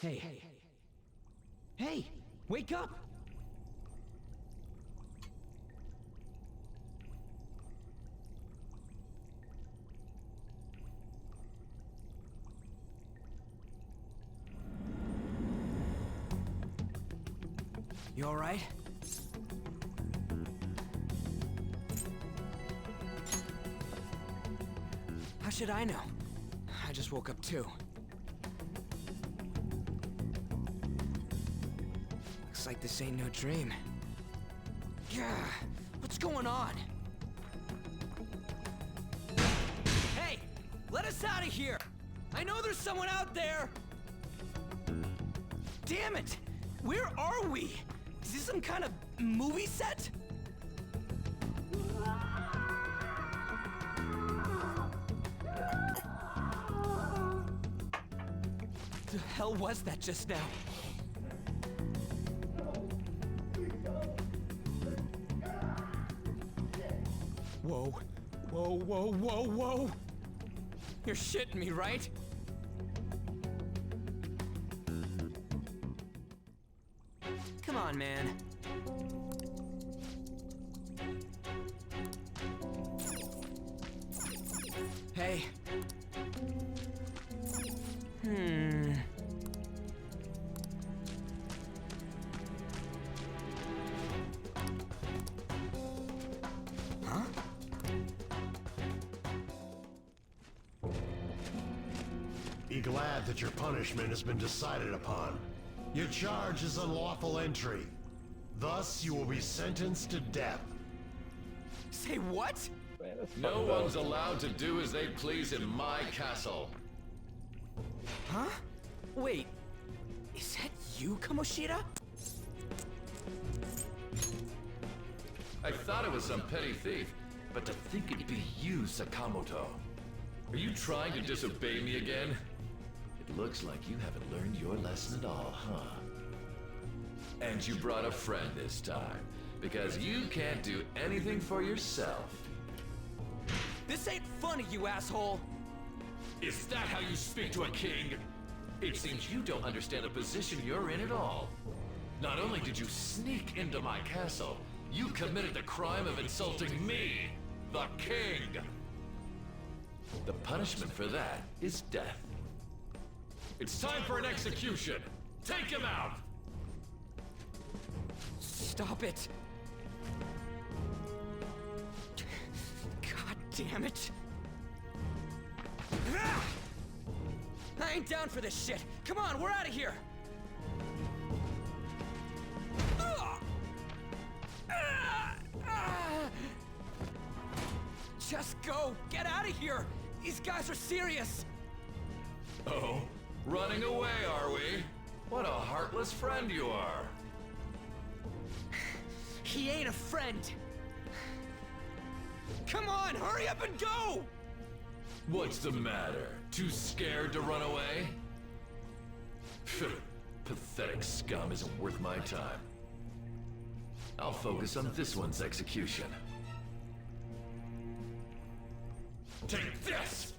Hey. Hey! Wake up! You alright? How should I know? I just woke up too. Looks like this ain't no dream. Yeah, what's going on? Hey, let us out of here! I know there's someone out there! Damn it! Where are we? Is this some kind of movie set? The hell was that just now? Whoa. Whoa, whoa, whoa, whoa! You're shitting me, right? Come on, man. Hey. Huh? Be glad that your punishment has been decided upon. Your charge is unlawful entry. Thus, you will be sentenced to death. Say what? No one's allowed to do as they please in my castle. Huh? Wait, is that you, Kamoshida? I thought it was some petty thief, but to think it'd be you, Sakamoto. Are you trying to disobey me again? It looks like you haven't learned your lesson at all, huh? And you brought a friend this time, because you can't do anything for yourself. This ain't funny, you asshole! Is that how you speak to a king? It seems you don't understand the position you're in at all. Not only did you sneak into my castle, you committed the crime of insulting me, the king. The punishment for that is death. It's time for an execution. Take him out! Stop it! God damn it! Ah! I ain't down for this shit! Come on, we're out of here! Ah! Ah! Ah! Just go! Get out of here! These guys are serious! Oh, running away, are we? What a heartless friend you are. He ain't a friend! Come on, hurry up and go! What's the matter? Too scared to run away? Pathetic scum isn't worth my time. I'll focus on this one's execution. Take this!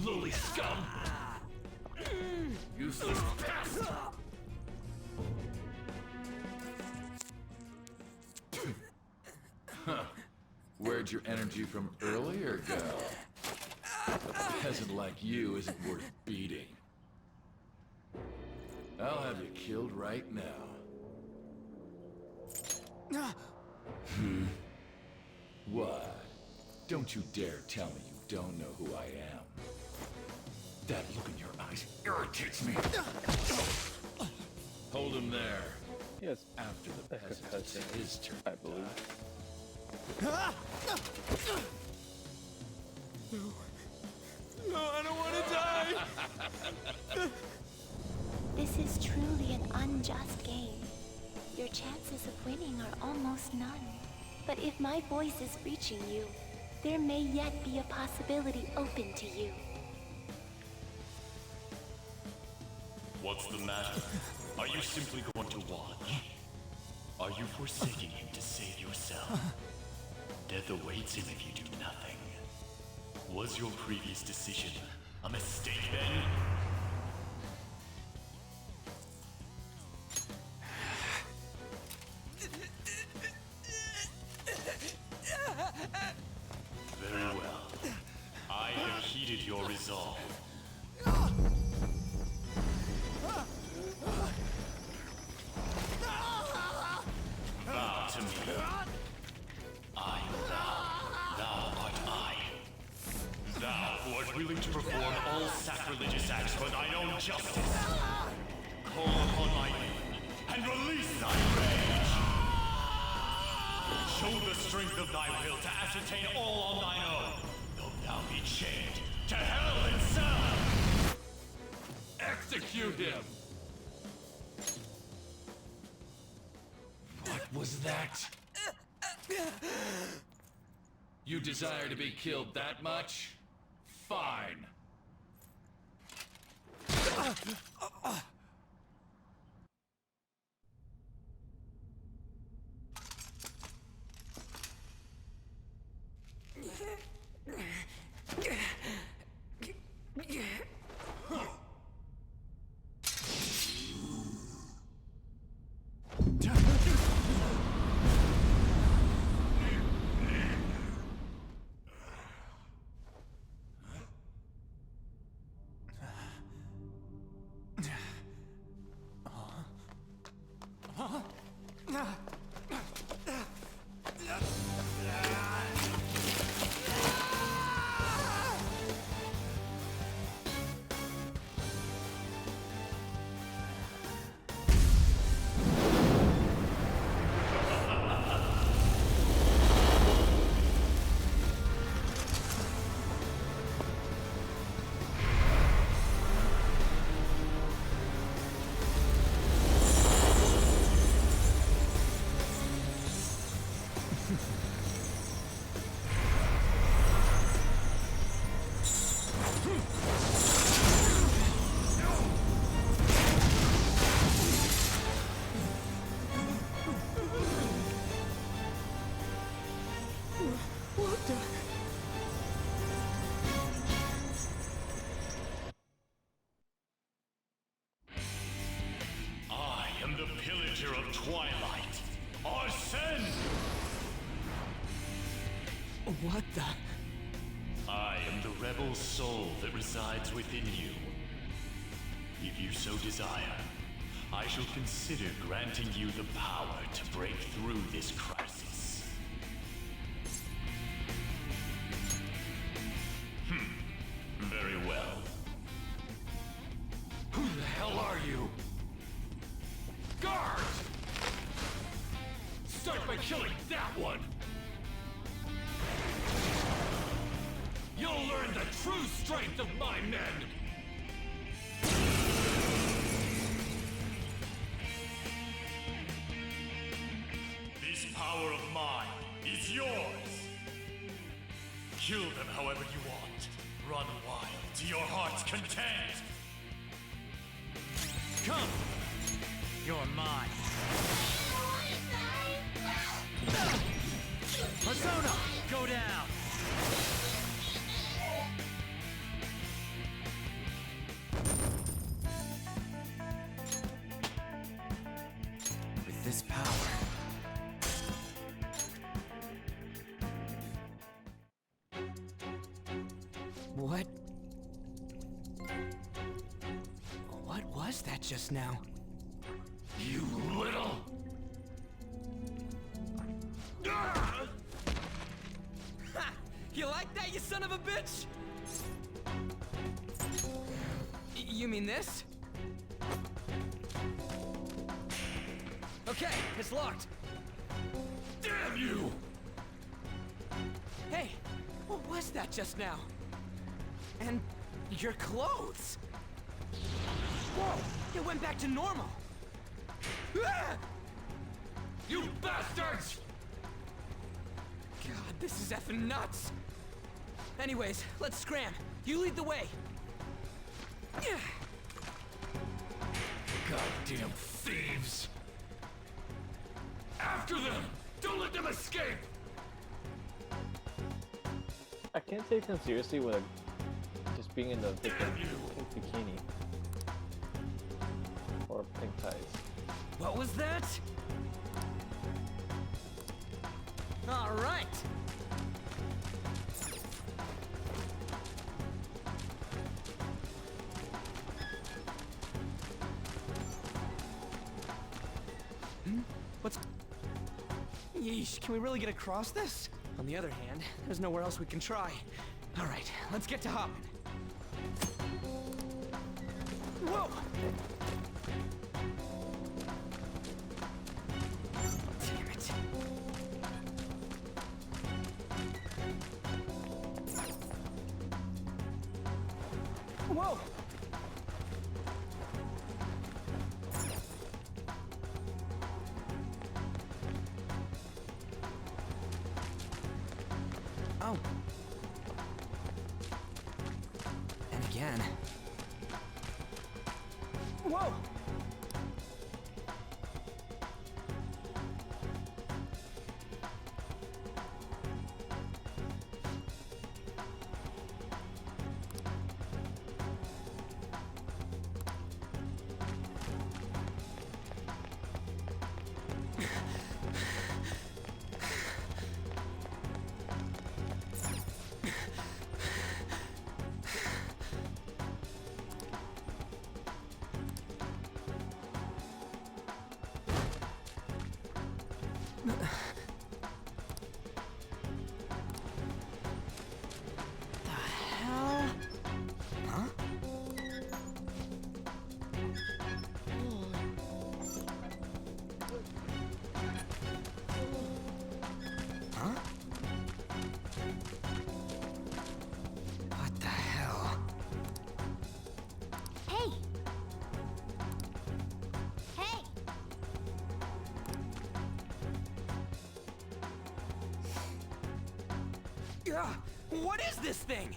Lowly scum! Useless pest! Huh. Where'd your energy from earlier go? A peasant like you isn't worth beating. I'll have you killed right now. What? Don't you dare tell me you don't know who I am. That look in your eyes irritates me. Hold him there. Yes, After the peasant, it's his turn. I believe. No, I don't want to die! This is truly an unjust game. Your chances of winning are almost none. But if my voice is reaching you, there may yet be a possibility open to you. What's the matter? Are you simply going to watch? Are you forsaking him to save yourself? Death awaits him if you do nothing. Was your previous decision a mistake then? your resolve. Bow to me. I am thou. Thou art I. Thou who art willing to perform all sacrilegious acts for thine own justice. Call upon my name and release thy rage. Show the strength of thy will to ascertain all on thine own, though thou be chained to hell itself. Execute him! What was that? You desire to be killed that much? Fine. I am the pillager of twilight. Arsene! What the? I am the rebel soul that resides within you. If you so desire, I shall consider granting you the power to break through this crisis. Very well. Who the hell are you? Guards! Start by killing that one! You'll learn the true strength of my men! This power of mine is yours! Kill them however you want. Run wild to your heart's content! Come! You're mine. Persona, go down! With this power... What? What was that just now? You little... Ah! Ha! You like that, you son of a bitch? You mean this? Okay, it's locked. Damn you! Hey, what was that just now? And your clothes? Whoa, it went back to normal. Ah! You bastards! God, this is effing nuts. Anyways, let's scram. You lead the way. Yeah. Goddamn thieves! After them! Don't let them escape! I can't take him seriously with just being in the pink bikini or pink ties. What was that? All right. Yeesh, can we really get across this? On the other hand, there's nowhere else we can try. All right, let's get to hopping. Whoa! Damn it. Whoa! Oh. And again. Whoa! What the hell? Hey! Hey! What is this thing?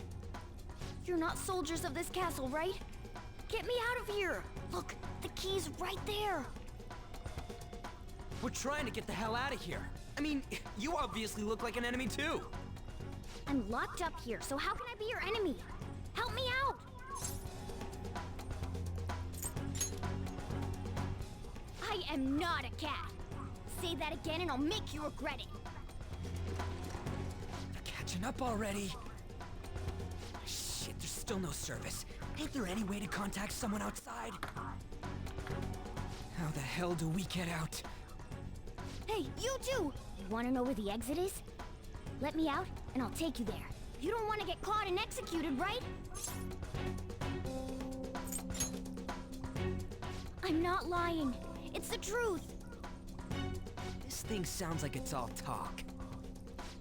You're not soldiers of this castle, right? Get me out of here! Look, the key's right there! We're trying to get the hell out of here. I mean, you obviously look like an enemy too. I'm locked up here, so how can I be your enemy? Help me out! I am not a cat! Say that again and I'll make you regret it! They're catching up already. Shit, there's still no service. Ain't there any way to contact someone outside? How the hell do we get out? Hey, you too! You wanna know where the exit is? Let me out, and I'll take you there. You don't want to get caught and executed, right? I'm not lying. It's the truth. This thing sounds like it's all talk.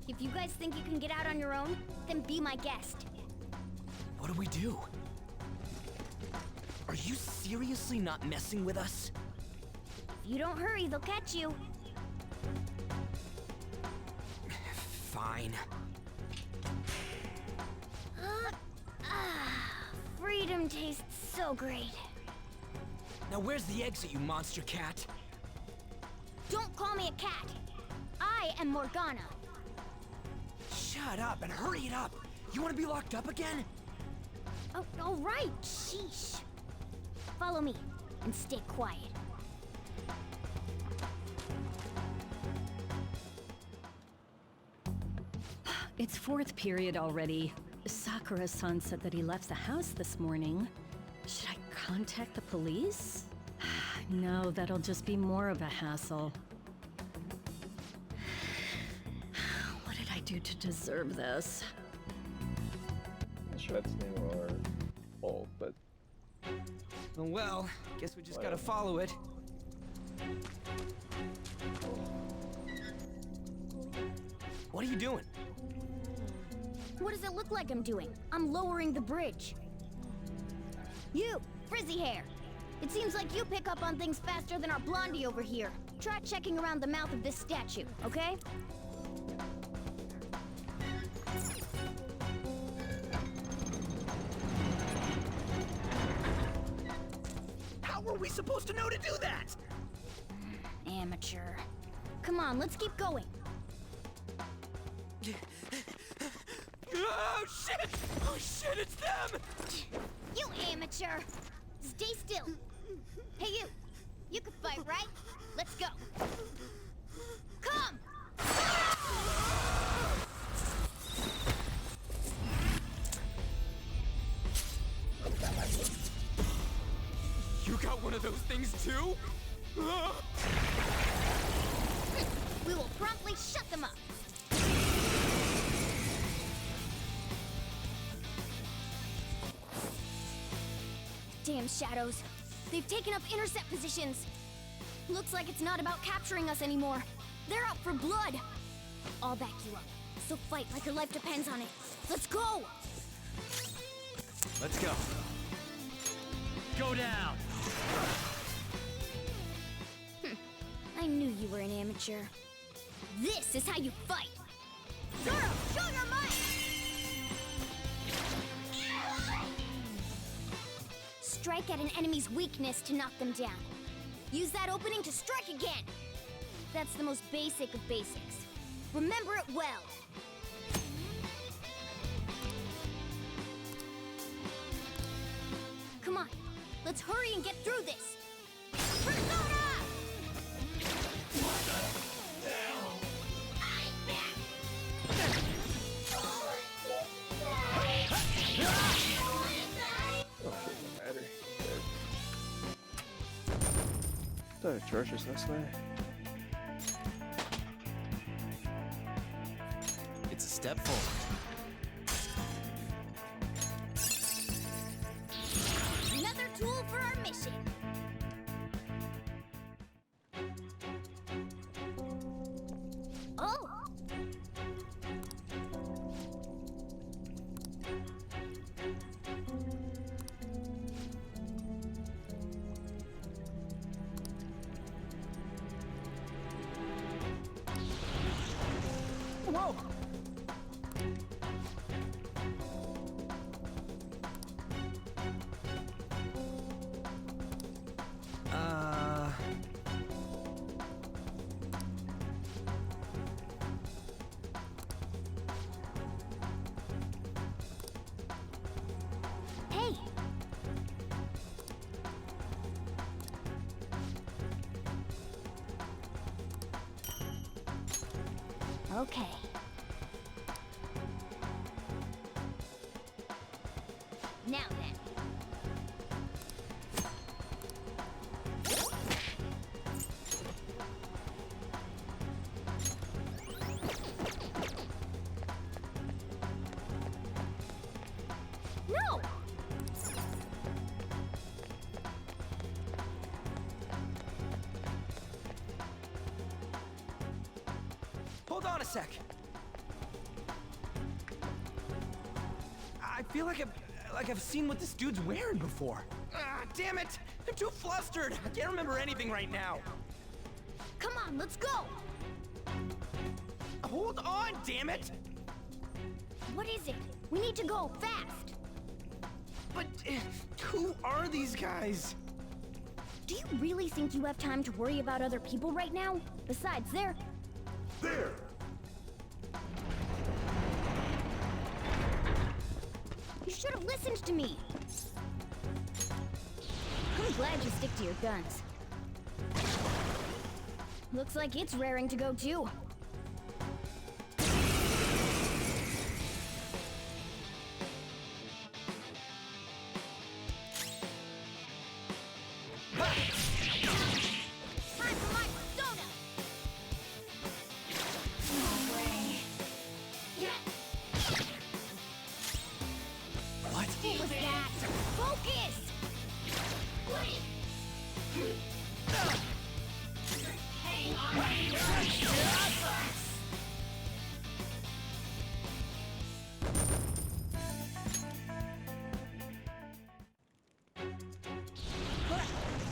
If you guys think you can get out on your own, then be my guest. What do we do? Are you seriously not messing with us? If you don't hurry, they'll catch you. Fine. Freedom tastes so great. Now where's the exit, you monster cat? Don't call me a cat. I am Morgana. Shut up and hurry it up. You want to be locked up again? Oh, all right. Sheesh. Follow me and stay quiet. It's fourth period already. Sakura-san said that he left the house this morning. Should I contact the police? No, that'll just be more of a hassle. What did I do to deserve this? I'm sure that's new or old, but Well, guess we just gotta follow it. What are you doing? What does it look like I'm doing? I'm lowering the bridge. You, frizzy hair. It seems like you pick up on things faster than our blondie over here. Try checking around the mouth of this statue, okay? How were we supposed to know to do that? Amateur. Come on, let's keep going. Oh shit! Oh shit, it's them! You amateur! Stay still. Hey you! You can fight, right? Let's go. Come! You got one of those things too? We'll we will promptly shut them up. Damn shadows. They've taken up intercept positions. Looks like it's not about capturing us anymore. They're out for blood. I'll back you up. So fight like your life depends on it. Let's go! Let's go. Go down! I knew you were an amateur. This is how you fight! Zoro, show your might! Strike at an enemy's weakness to knock them down. Use that opening to strike again! That's the most basic of basics. Remember it well! Come on, let's hurry and get through this! Persona! The church is this way. It's a step forward. Another tool for our mission. Oh! Whoa! Hey! Okay. Now then. No! Hold on a sec. I feel like I've seen what this dude's wearing before. Ah, damn it! I'm too flustered. I can't remember anything right now. Come on, let's go! Hold on, damn it! What is it? We need to go, fast! But who are these guys? Do you really think you have time to worry about other people right now? Besides, they're... There! You should have listened to me! I'm glad you stick to your guns. Looks like it's raring to go too. Time for my persona! What? What was that? Focus!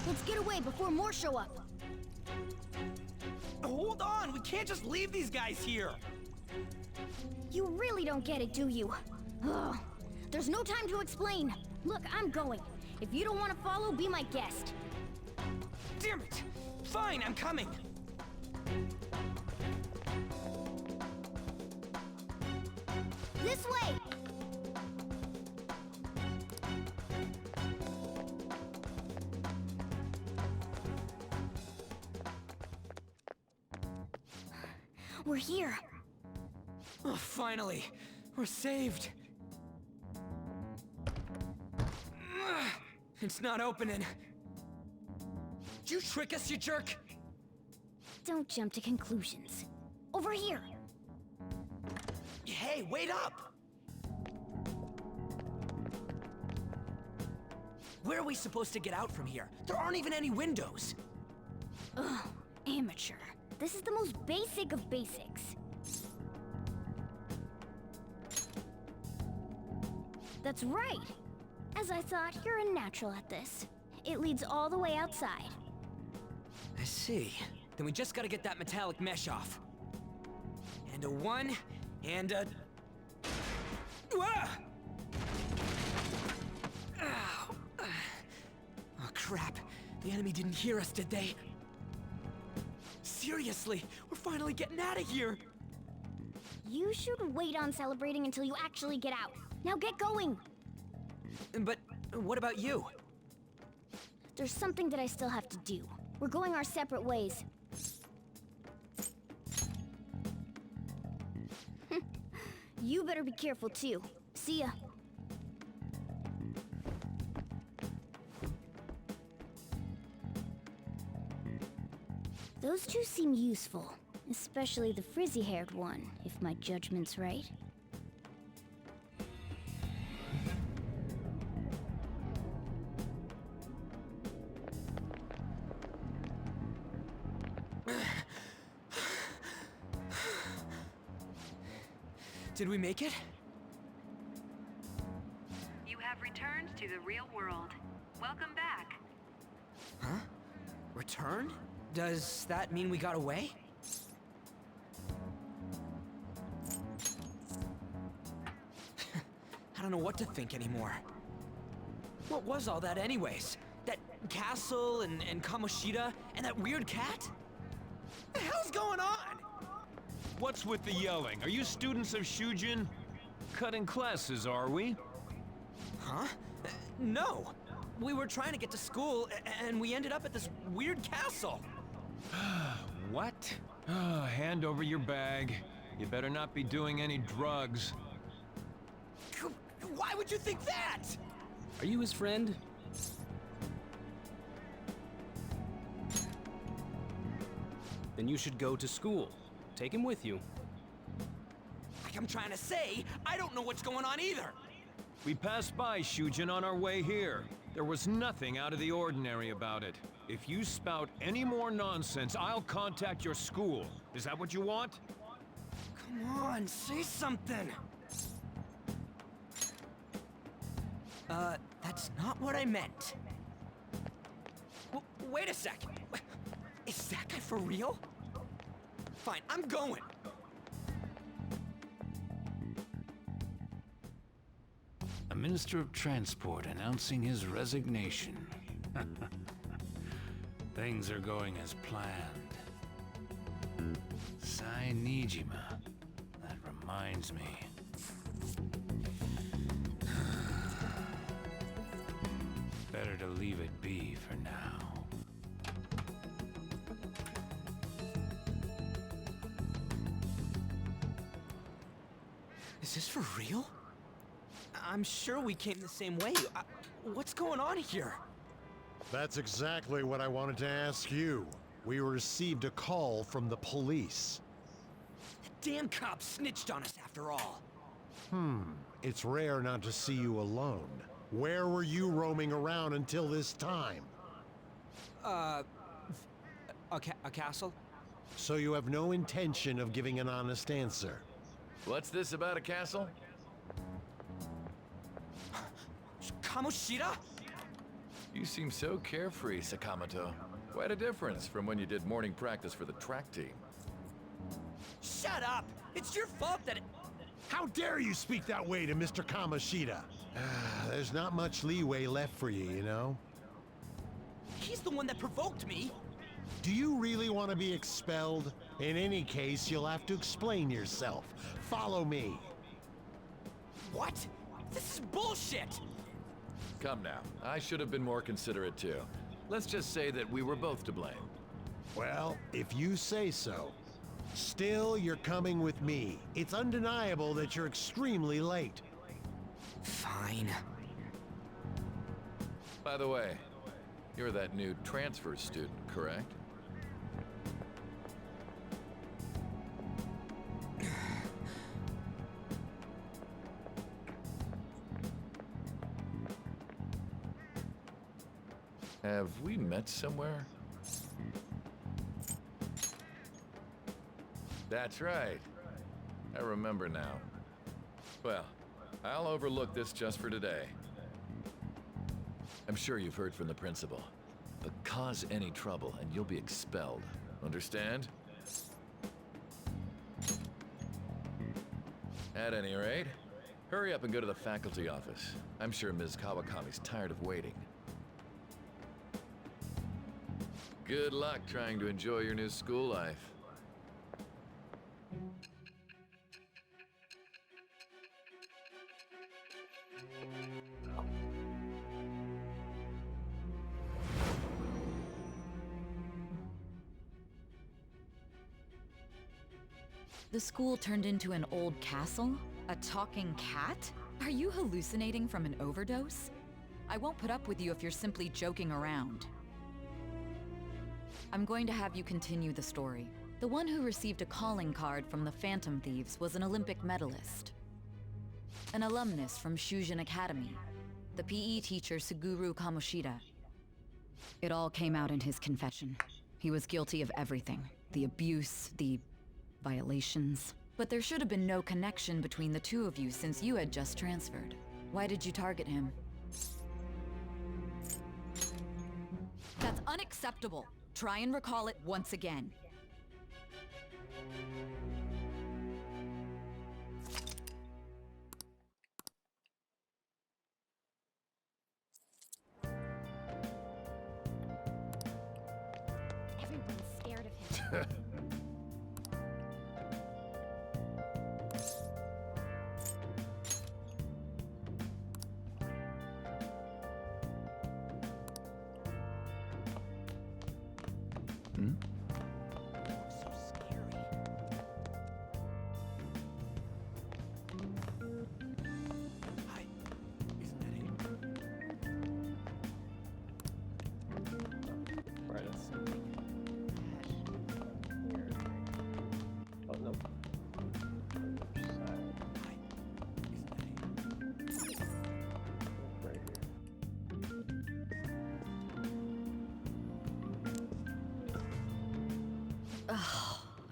Let's get away before more show up. Hold on, we can't just leave these guys here. You really don't get it, do you? Ugh. There's no time to explain. Look, I'm going. If you don't want to follow, be my guest. Damn it! Fine, I'm coming. This way! We're here. Oh, finally, we're saved. Ugh, it's not opening. Did you trick us, you jerk? Don't jump to conclusions. Over here. Hey, wait up! Where are we supposed to get out from here? There aren't even any windows. Ugh, amateur. This is the most basic of basics. That's right. As I thought, you're a natural at this. It leads all the way outside. I see. Then we just gotta get that metallic mesh off. And a 1, and a... Ah! Ow. Oh, crap. The enemy didn't hear us, did they? Seriously, we're finally getting out of here! You should wait on celebrating until you actually get out. Now get going! But what about you? There's something that I still have to do. We're going our separate ways. You better be careful too. See ya. Those two seem useful, especially the frizzy-haired one, if my judgment's right. Did we make it? You have returned to the real world. Welcome back. Huh? Returned? Does that mean we got away? I don't know what to think anymore. What was all that anyways? That castle and Kamoshida and that weird cat? What the hell's going on? What's with the yelling? Are you students of Shujin? Cutting classes, are we? Huh? No. We were trying to get to school, and we ended up at this weird castle. What? Oh, hand over your bag. You better not be doing any drugs. Why would you think that? Are you his friend? Then you should go to school. Take him with you. Like I'm trying to say, I don't know what's going on either. We passed by Shujin on our way here. There was nothing out of the ordinary about it. If you spout any more nonsense, I'll contact your school. Is that what you want? Come on, say something. That's not what I meant. Wait a sec. Is that guy for real? Fine, I'm going. A Minister of Transport announcing his resignation. Things are going as planned. Sai Nijima. That reminds me. Better to leave it be for now. Is this for real? I'm sure we came the same way. What's going on here? That's exactly what I wanted to ask you. We received a call from the police. The damn cops snitched on us after all. It's rare not to see you alone. Where were you roaming around until this time? A castle? So you have no intention of giving an honest answer? What's this about a castle? Kamoshida? You seem so carefree, Sakamoto. Quite a difference from when you did morning practice for the track team. Shut up! It's your fault that it... How dare you speak that way to Mr. Kamoshida? There's not much leeway left for you, you know? He's the one that provoked me. Do you really want to be expelled? In any case, you'll have to explain yourself. Follow me. What? This is bullshit! Come now, I should have been more considerate too. Let's just say that we were both to blame. Well, if you say so. Still, you're coming with me. It's undeniable that you're extremely late. Fine. By the way, you're that new transfer student, correct? Have we met somewhere? That's right. I remember now. Well, I'll overlook this just for today. I'm sure you've heard from the principal. But cause any trouble and you'll be expelled. Understand? At any rate, hurry up and go to the faculty office. I'm sure Ms. Kawakami's tired of waiting. Good luck trying to enjoy your new school life. The school turned into an old castle? A talking cat? Are you hallucinating from an overdose? I won't put up with you if you're simply joking around. I'm going to have you continue the story. The one who received a calling card from the Phantom Thieves was an Olympic medalist. An alumnus from Shujin Academy. The PE teacher Suguru Kamoshida. It all came out in his confession. He was guilty of everything. The abuse, the violations. But there should have been no connection between the two of you since you had just transferred. Why did you target him? That's unacceptable. Try and recall it once again. Everyone's scared of him.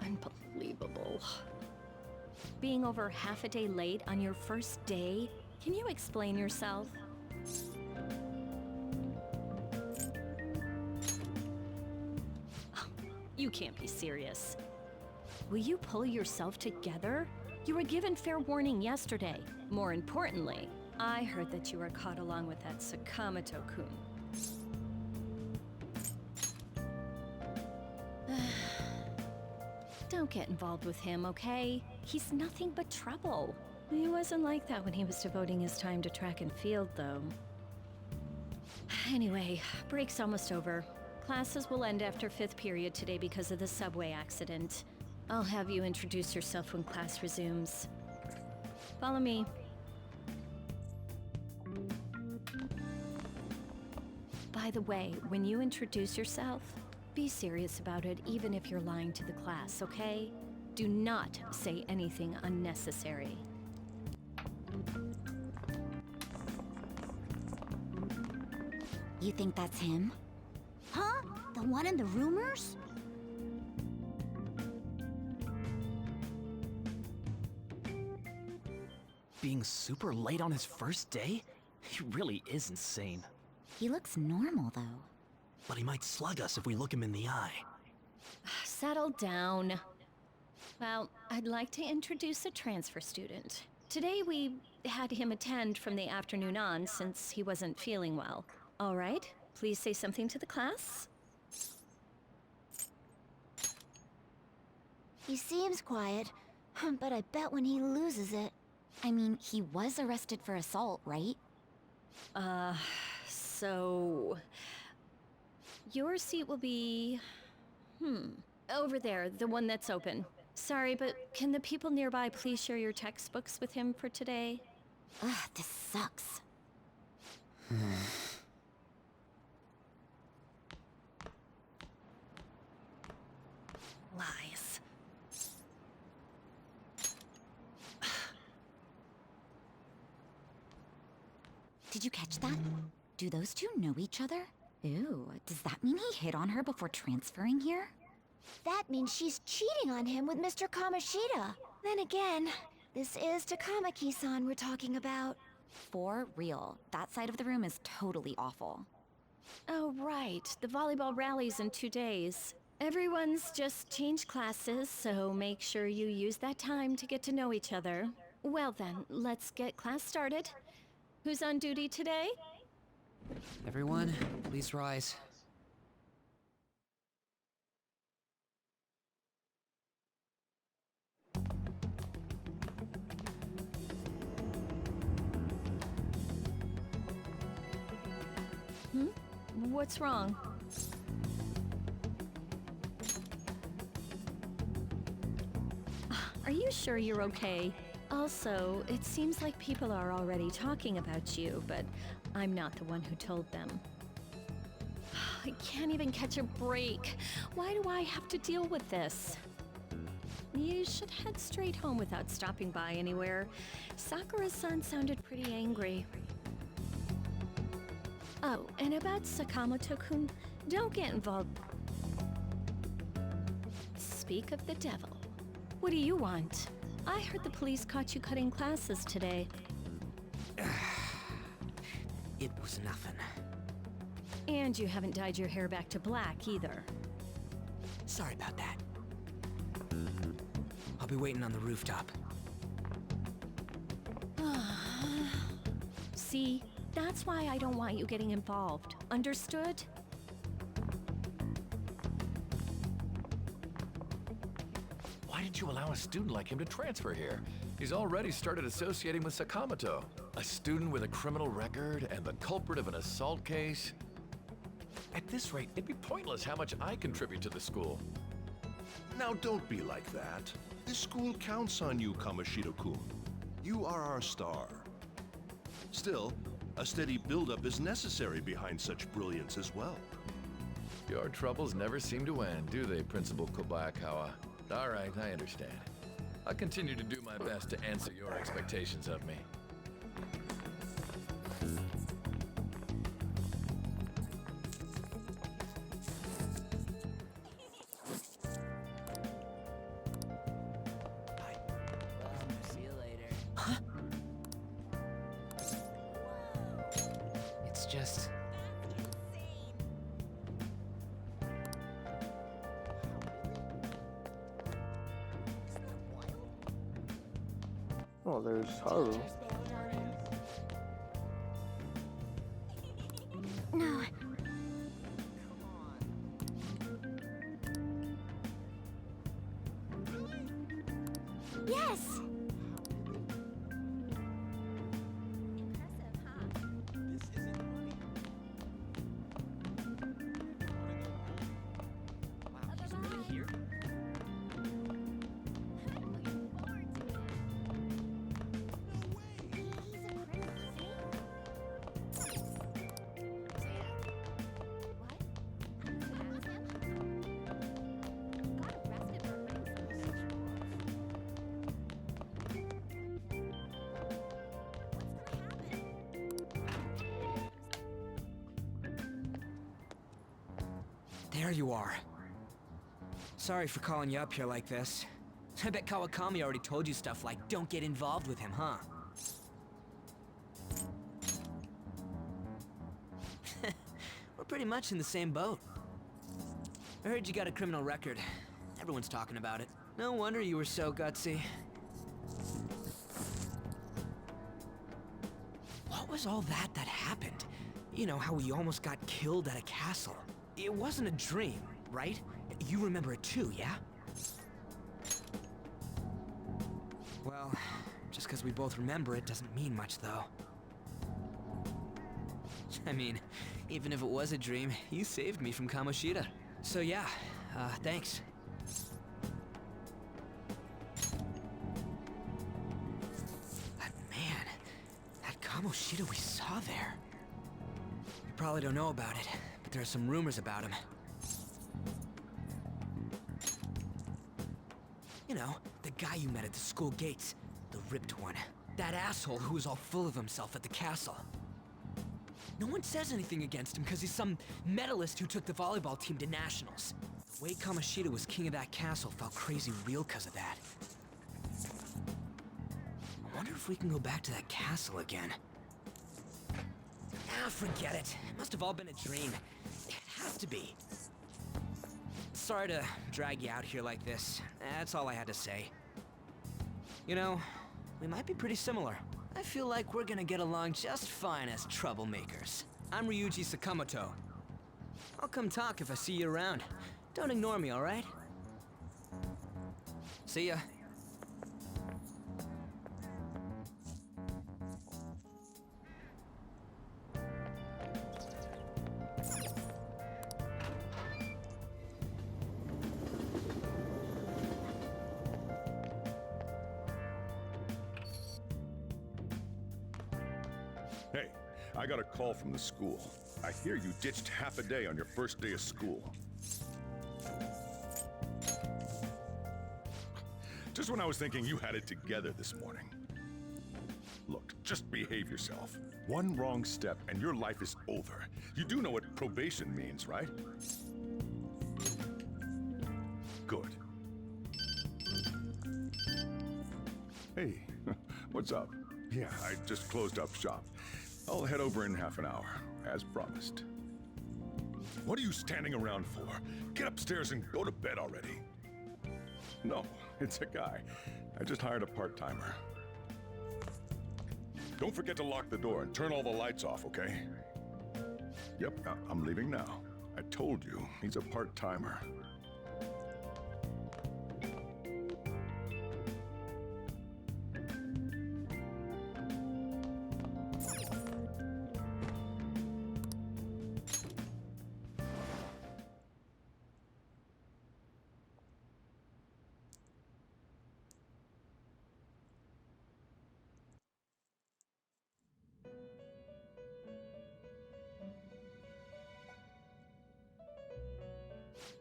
Unbelievable. Being over half a day late on your first day? Can you explain yourself? Oh, you can't be serious. Will you pull yourself together? You were given fair warning yesterday. More importantly, I heard that you were caught along with that Sakamoto-kun. Don't get involved with him, okay? He's nothing but trouble. He wasn't like that when he was devoting his time to track and field, though. Anyway, break's almost over. Classes will end after 5th period today because of the subway accident. I'll have you introduce yourself when class resumes. Follow me. By the way, when you introduce yourself, be serious about it, even if you're lying to the class, okay? Do not say anything unnecessary. You think that's him? Huh? The one in the rumors? Being super late on his first day? He really is insane. He looks normal, though. But he might slug us if we look him in the eye. Settle down. Well, I'd like to introduce a transfer student. Today we had him attend from the afternoon on since he wasn't feeling well. All right, please say something to the class. He seems quiet, but I bet when he loses it... I mean, he was arrested for assault, right? So... Your seat will be... over there, the one that's open. Sorry, but can the people nearby please share your textbooks with him for today? Ugh, this sucks. Lies. Did you catch that? Do those two know each other? Ew, does that mean he hit on her before transferring here? That means she's cheating on him with Mr. Kamoshida. Then again, this is Takamaki-san we're talking about. For real, that side of the room is totally awful. Oh, right. The volleyball rally's in 2 days. Everyone's just changed classes, so make sure you use that time to get to know each other. Well then, let's get class started. Who's on duty today? Everyone, please rise. What's wrong? Are you sure you're okay? Also, it seems like people are already talking about you, but I'm not the one who told them. I can't even catch a break. Why do I have to deal with this? You should head straight home without stopping by anywhere. Sakura-san sounded pretty angry. Oh, and about Sakamoto-kun, don't get involved. Speak of the devil. What do you want? I heard the police caught you cutting classes today. It was nothing. And you haven't dyed your hair back to black either. Sorry about that. I'll be waiting on the rooftop. See? That's why I don't want you getting involved. Understood? Why did you allow a student like him to transfer here? He's already started associating with Sakamoto. A student with a criminal record and the culprit of an assault case. At this rate, it'd be pointless how much I contribute to the school. Now don't be like that. This school counts on you, Kamoshida-kun. You are our star. Still, a steady buildup is necessary behind such brilliance as well. Your troubles never seem to end, do they, Principal Kobayakawa? All right, I understand. I'll continue to do my best to answer your expectations of me. See you later. Huh? It's just... Oh, there's Haru. No. Yes! There you are. Sorry for calling you up here like this. I bet Kawakami already told you stuff like, don't get involved with him, huh? We're pretty much in the same boat. I heard you got a criminal record. Everyone's talking about it. No wonder you were so gutsy. What was all that happened? You know, how we almost got killed at a castle. It wasn't a dream, right? You remember it too, yeah? Well, just because we both remember it doesn't mean much, though. I mean, even if it was a dream, you saved me from Kamoshida. So yeah, thanks. But man, that Kamoshida we saw there. You probably don't know about it, but there are some rumors about him. You know, the guy you met at the school gates. The ripped one. That asshole who was all full of himself at the castle. No one says anything against him because he's some medalist who took the volleyball team to nationals. The way Kamoshida was king of that castle felt crazy real because of that. I wonder if we can go back to that castle again. Ah, forget it. It must have all been a dream. It has to be. Sorry to drag you out here like this. That's all I had to say. You know, we might be pretty similar. I feel like we're gonna get along just fine as troublemakers. I'm Ryuji Sakamoto. I'll come talk if I see you around. Don't ignore me, all right? See ya. Hey, I got a call from the school. I hear you ditched half a day on your first day of school. Just when I was thinking you had it together this morning. Look, just behave yourself. One wrong step and your life is over. You do know what probation means, right? Good. Hey, what's up? Yeah, I just closed up shop. I'll head over in half an hour, as promised. What are you standing around for? Get upstairs and go to bed already. No, it's a guy. I just hired a part-timer. Don't forget to lock the door and turn all the lights off, okay? Yep, I'm leaving now. I told you, he's a part-timer.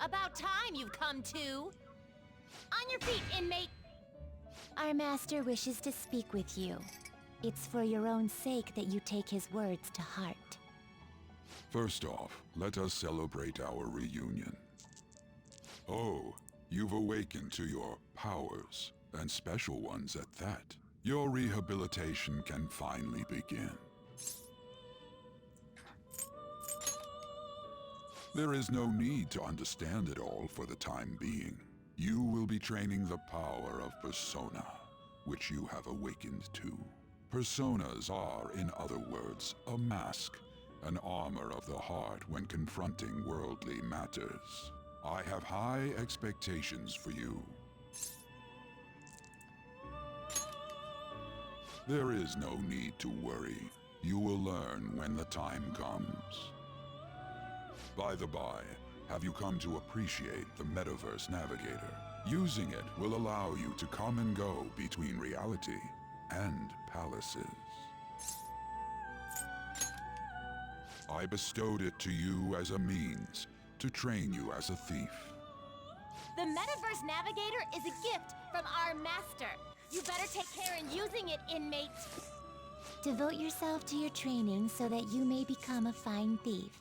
About time you've come to. On your feet, inmate! Our master wishes to speak with you. It's for your own sake that you take his words to heart. First off, let us celebrate our reunion. Oh, you've awakened to your powers, and special ones at that. Your rehabilitation can finally begin. There is no need to understand it all for the time being. You will be training the power of persona, which you have awakened to. Personas are, in other words, a mask, an armor of the heart when confronting worldly matters. I have high expectations for you. There is no need to worry. You will learn when the time comes. By the by, have you come to appreciate the Metaverse Navigator? Using it will allow you to come and go between reality and palaces. I bestowed it to you as a means to train you as a thief. The Metaverse Navigator is a gift from our master. You better take care in using it, inmate. Devote yourself to your training so that you may become a fine thief.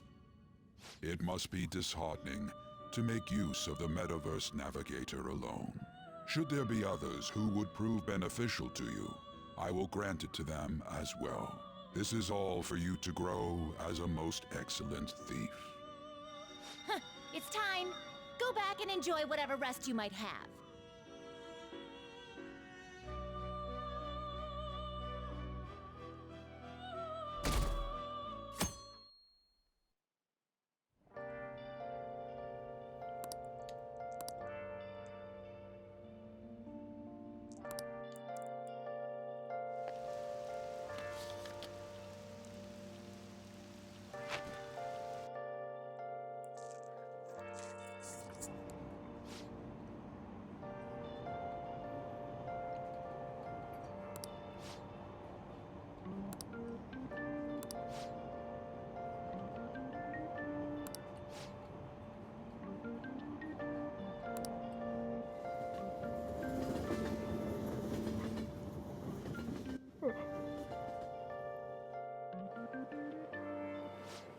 It must be disheartening to make use of the Metaverse Navigator alone. Should there be others who would prove beneficial to you, I will grant it to them as well. This is all for you to grow as a most excellent thief. It's time. Go back and enjoy whatever rest you might have.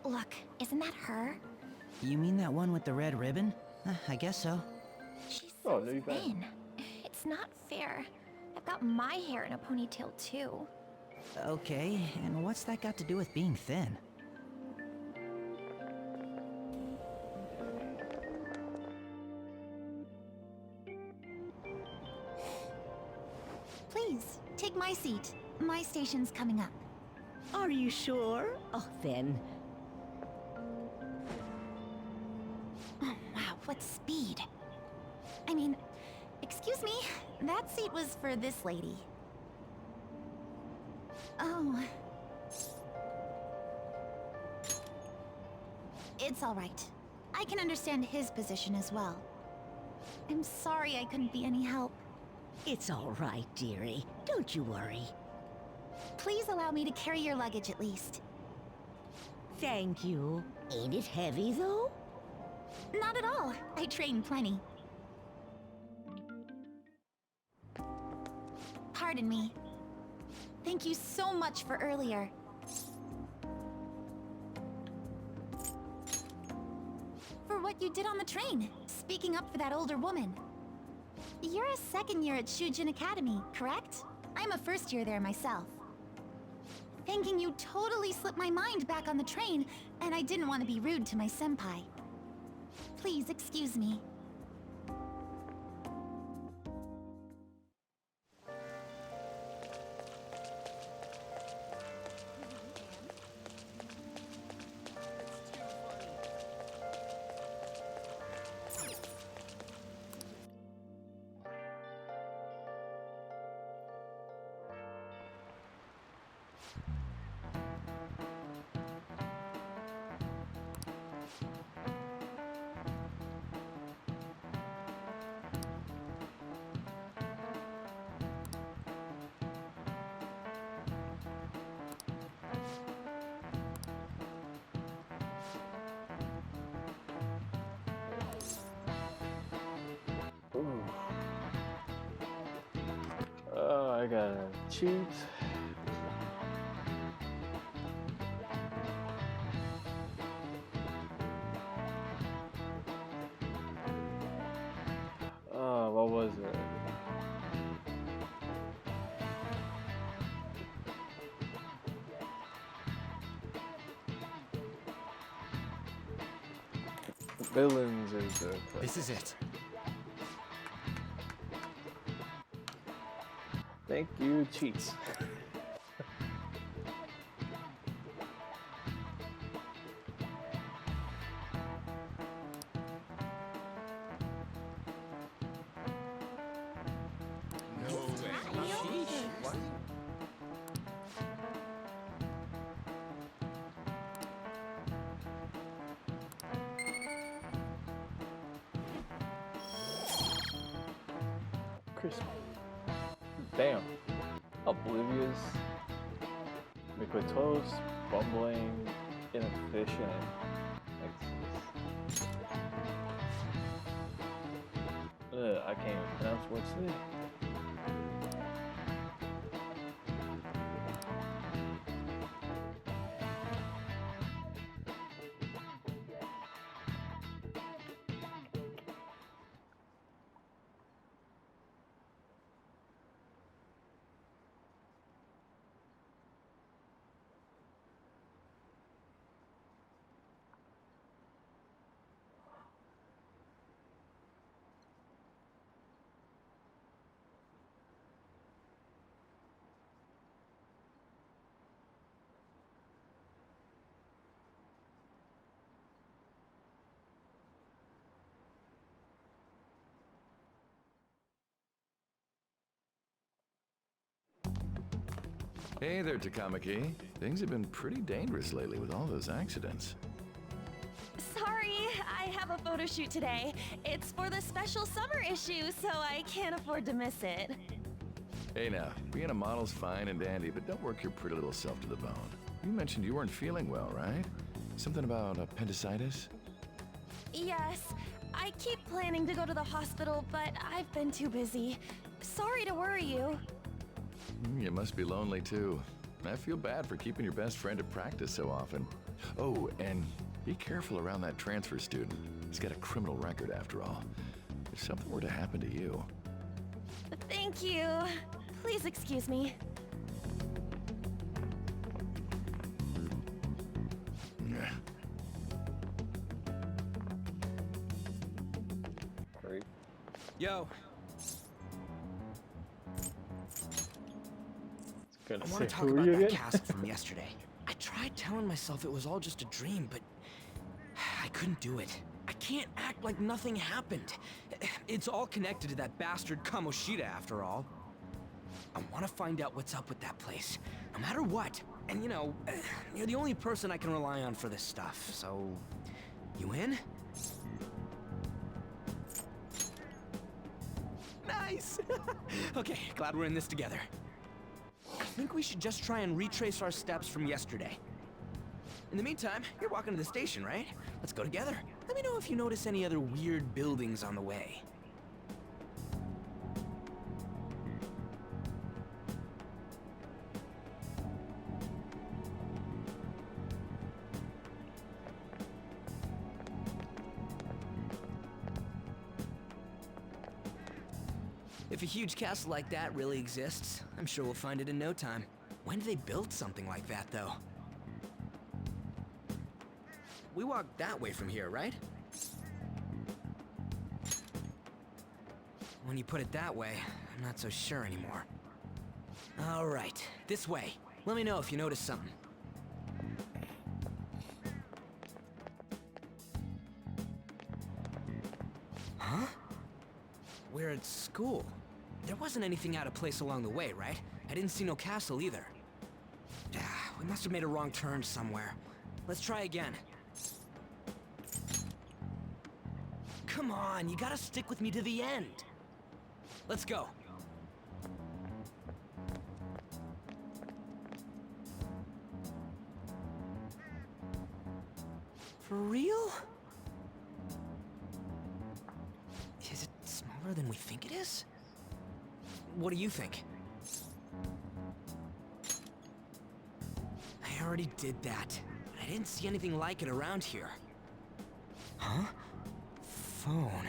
Look, isn't that her? You mean that one with the red ribbon? I guess so. She's Oh, so no, you bet. thin. It's not fair. I've got my hair in a ponytail too. Okay, and what's that got to do with being thin? Please, take my seat. My station's coming up. Are you sure? Oh, then. Oh, wow, what speed. I mean, excuse me, that seat was for this lady. Oh. It's all right. I can understand his position as well. I'm sorry I couldn't be any help. It's all right, dearie. Don't you worry. Please allow me to carry your luggage at least. Thank you. Ain't it heavy, though? Not at all. I train plenty. Pardon me. Thank you so much for earlier. For what you did on the train, speaking up for that older woman. You're a second year at Shujin Academy, correct? I'm a first year there myself. Thanking you totally slipped my mind back on the train, and I didn't want to be rude to my senpai. Please excuse me. Ooh. I gotta cheat. What was it? Villains is the This is it. Thank you, cheats. Chris. Damn. Oblivious. Liquidose. Bumbling. Inefficient. I can't even pronounce what's it. Hey there, Takamaki. Things have been pretty dangerous lately with all those accidents. Sorry, I have a photo shoot today. It's for the special summer issue, so I can't afford to miss it. Hey now, being a model's fine and dandy, but don't work your pretty little self to the bone. You mentioned you weren't feeling well, right? Something about appendicitis? Yes, I keep planning to go to the hospital, but I've been too busy. Sorry to worry you. You must be lonely too. I feel bad for keeping your best friend at practice so often. Oh, and be careful around that transfer student. He's got a criminal record after all. If something were to happen to you... Thank you. Please excuse me. Yeah. Yo. I want to talk about that cask from yesterday. I tried telling myself it was all just a dream, but I couldn't do it. I can't act like nothing happened. It's all connected to that bastard Kamoshida, after all. I want to find out what's up with that place, no matter what. And you know, you're the only person I can rely on for this stuff, so... You in? Nice! Okay, glad we're in this together. I think we should just try and retrace our steps from yesterday. In the meantime, you're walking to the station, right? Let's go together. Let me know if you notice any other weird buildings on the way. If a huge castle like that really exists, I'm sure we'll find it in no time. When did they build something like that, though? We walk that way from here, right? When you put it that way, I'm not so sure anymore. All right, this way. Let me know if you notice something. Huh? We're at school. There wasn't anything out of place along the way, right? I didn't see no castle either. We must have made a wrong turn somewhere. Let's try again. Come on, you gotta stick with me to the end. Let's go. For real? Is it smaller than we think it is? What do you think? I already did that. I didn't see anything like it around here. Huh? Phone.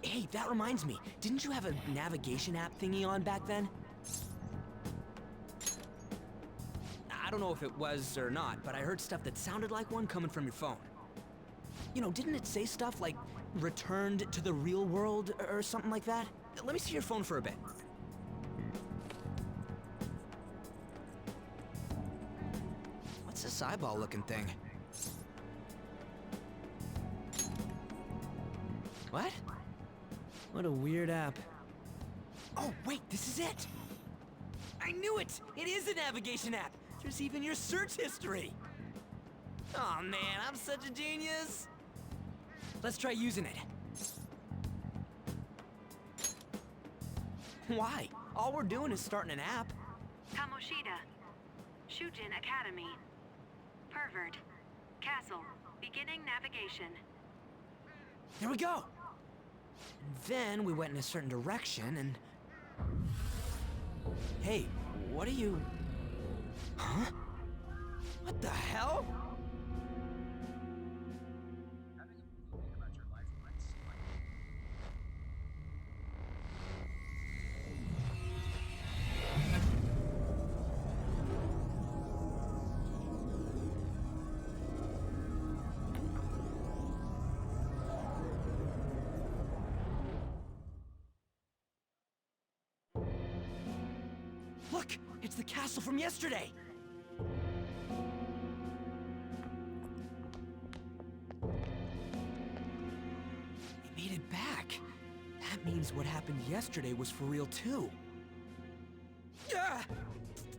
Hey, that reminds me. Didn't you have a navigation app thingy on back then? I don't know if it was or not, but I heard stuff that sounded like one coming from your phone. You know, didn't it say stuff like returned to the real world or something like that? Let me see your phone for a bit. What's this eyeball-looking thing? What? What a weird app. Oh, wait, this is it! I knew it! It is a navigation app! There's even your search history! Oh man, I'm such a genius! Let's try using it. Why? All we're doing is starting an app. Kamoshida. Shujin Academy. Pervert. Castle. Beginning navigation. There we go! And then we went in a certain direction and... Hey, what are you... Huh? What the hell? Look! It's the castle from yesterday! They made it back. That means what happened yesterday was for real too. Ah!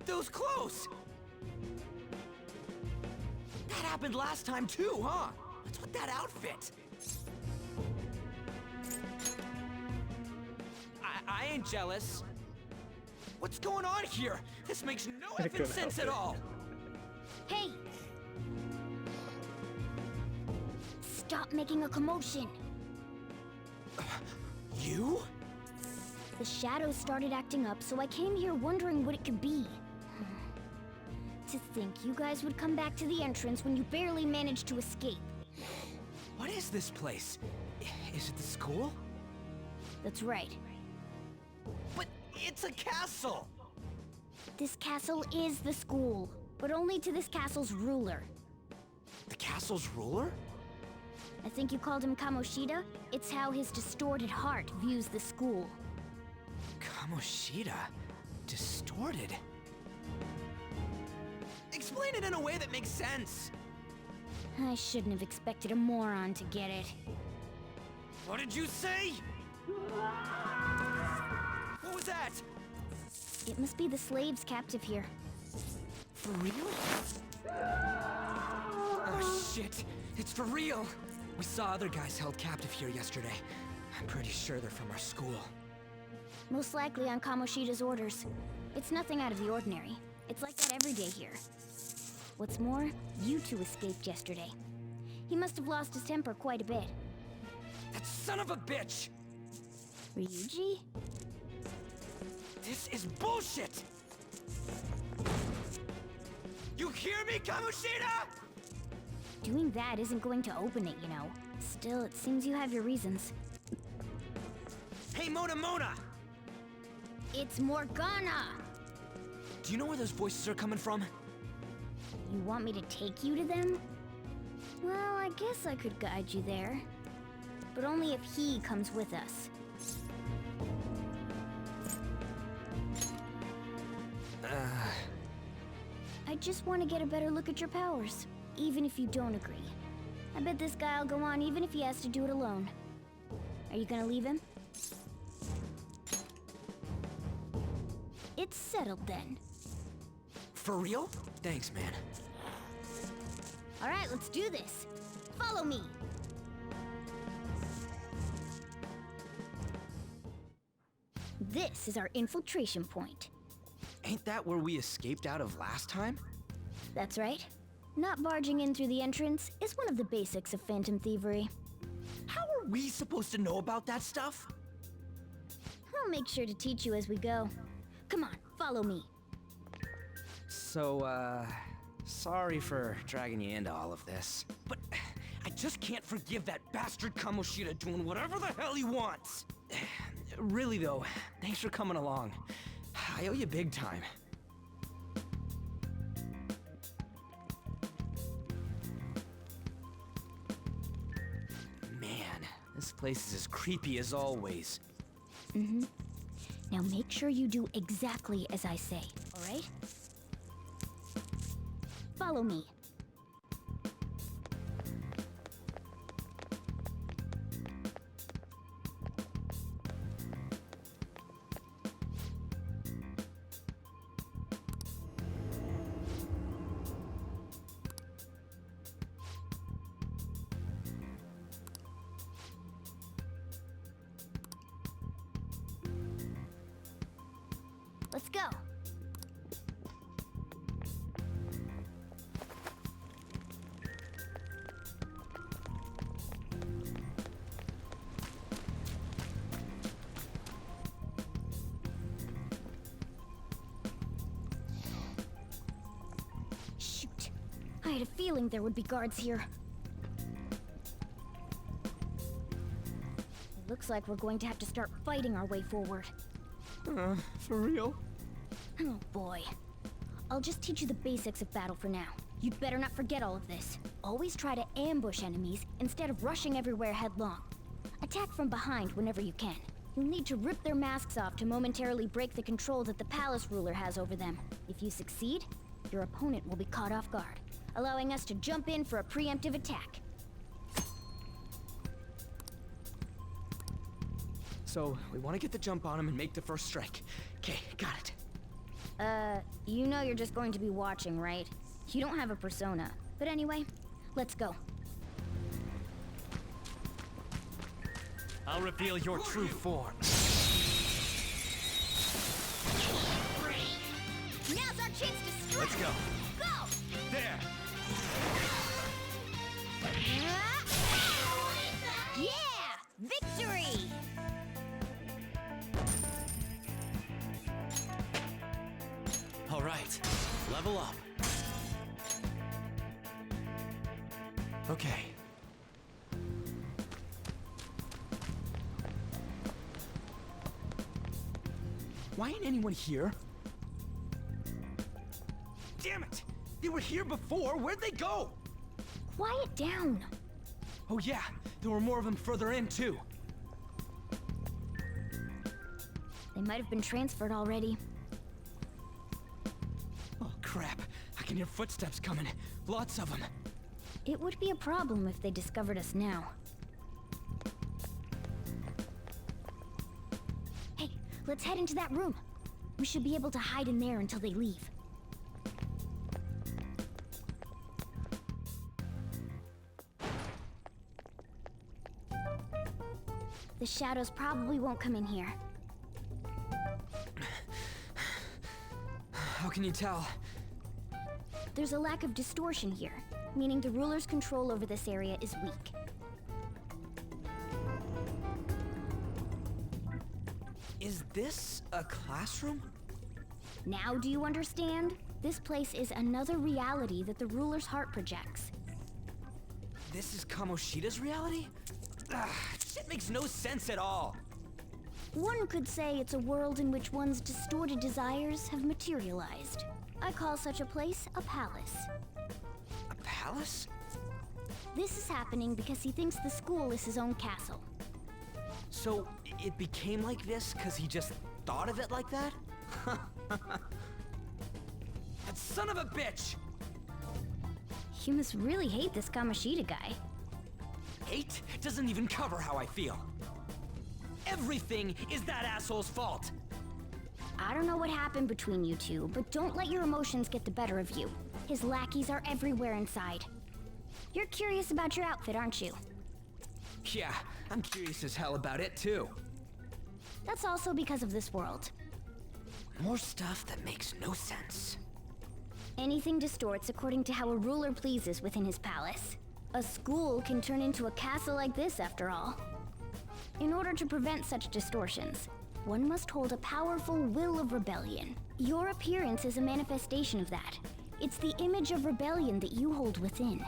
Those clothes! That happened last time too, huh? What's with that outfit? I ain't jealous. What's going on here? This makes no effing sense at all. Hey! Stop making a commotion. You? The shadows started acting up, so I came here wondering what it could be. To think you guys would come back to the entrance when you barely managed to escape. What is this place? Is it the school? That's right. But it's a castle! This castle is the school, but only to this castle's ruler. The castle's ruler? I think you called him Kamoshida? It's how his distorted heart views the school. Kamoshida? Distorted? Explain it in a way that makes sense. I shouldn't have expected a moron to get it. What did you say? What was that? It must be the slaves captive here. For real? Oh shit, it's for real! We saw other guys held captive here yesterday. I'm pretty sure they're from our school. Most likely on Kamoshida's orders. It's nothing out of the ordinary. It's like that every day here. What's more, you two escaped yesterday. He must have lost his temper quite a bit. That son of a bitch! Ryuji? This is bullshit! You hear me, Kamoshida?! Doing that isn't going to open it, you know. Still, it seems you have your reasons. Hey, Mona! It's Morgana! Do you know where those voices are coming from? You want me to take you to them? Well, I guess I could guide you there. But only if he comes with us. I just want to get a better look at your powers, even if you don't agree. I bet this guy'll go on even if he has to do it alone. Are you gonna leave him? It's settled then. For real? Thanks, man. All right, let's do this. Follow me. This is our infiltration point. Ain't that where we escaped out of last time? That's right. Not barging in through the entrance is one of the basics of phantom thievery. How are we supposed to know about that stuff? I'll make sure to teach you as we go. Come on, follow me. So, sorry for dragging you into all of this, but I just can't forgive that bastard Kamoshida doing whatever the hell he wants. Really though, thanks for coming along. I owe you big time. Man, this place is as creepy as always. Mm-hmm. Now make sure you do exactly as I say, all right? Follow me. Let's go. Shoot. I had a feeling there would be guards here. It looks like we're going to have to start fighting our way forward. For real? Oh boy. I'll just teach you the basics of battle for now. You'd better not forget all of this. Always try to ambush enemies instead of rushing everywhere headlong. Attack from behind whenever you can. You'll need to rip their masks off to momentarily break the control that the palace ruler has over them. If you succeed, your opponent will be caught off guard, allowing us to jump in for a preemptive attack. So, we want to get the jump on him and make the first strike. Okay, got it. You know you're just going to be watching, right? You don't have a persona. But anyway, let's go. I'll reveal your true form. Now's our chance to strike! Let's go. Go! There! Yeah! Victory! All right, level up. Okay. Why ain't anyone here? Damn it! They were here before! Where'd they go? Quiet down. Oh yeah, there were more of them further in, too. They might have been transferred already. Oh crap, I can hear footsteps coming. Lots of them. It would be a problem if they discovered us now. Hey, let's head into that room. We should be able to hide in there until they leave. The shadows probably won't come in here. How can you tell? There's a lack of distortion here, meaning the ruler's control over this area is weak. Is this a classroom? Now do you understand? This place is another reality that the ruler's heart projects. This is Kamoshida's reality? Ugh, shit makes no sense at all. One could say it's a world in which one's distorted desires have materialized. I call such a place a palace. A palace? This is happening because he thinks the school is his own castle. So, it became like this because he just thought of it like that? That son of a bitch! You must really hate this Kamoshida guy. Hate doesn't even cover how I feel. Everything is that asshole's fault. I don't know what happened between you two, but don't let your emotions get the better of you. His lackeys are everywhere inside. You're curious about your outfit, aren't you? Yeah, I'm curious as hell about it too. That's also because of this world. More stuff that makes no sense. Anything distorts according to how a ruler pleases within his palace. A school can turn into a castle like this, after all. In order to prevent such distortions, one must hold a powerful will of rebellion. Your appearance is a manifestation of that. It's the image of rebellion that you hold within.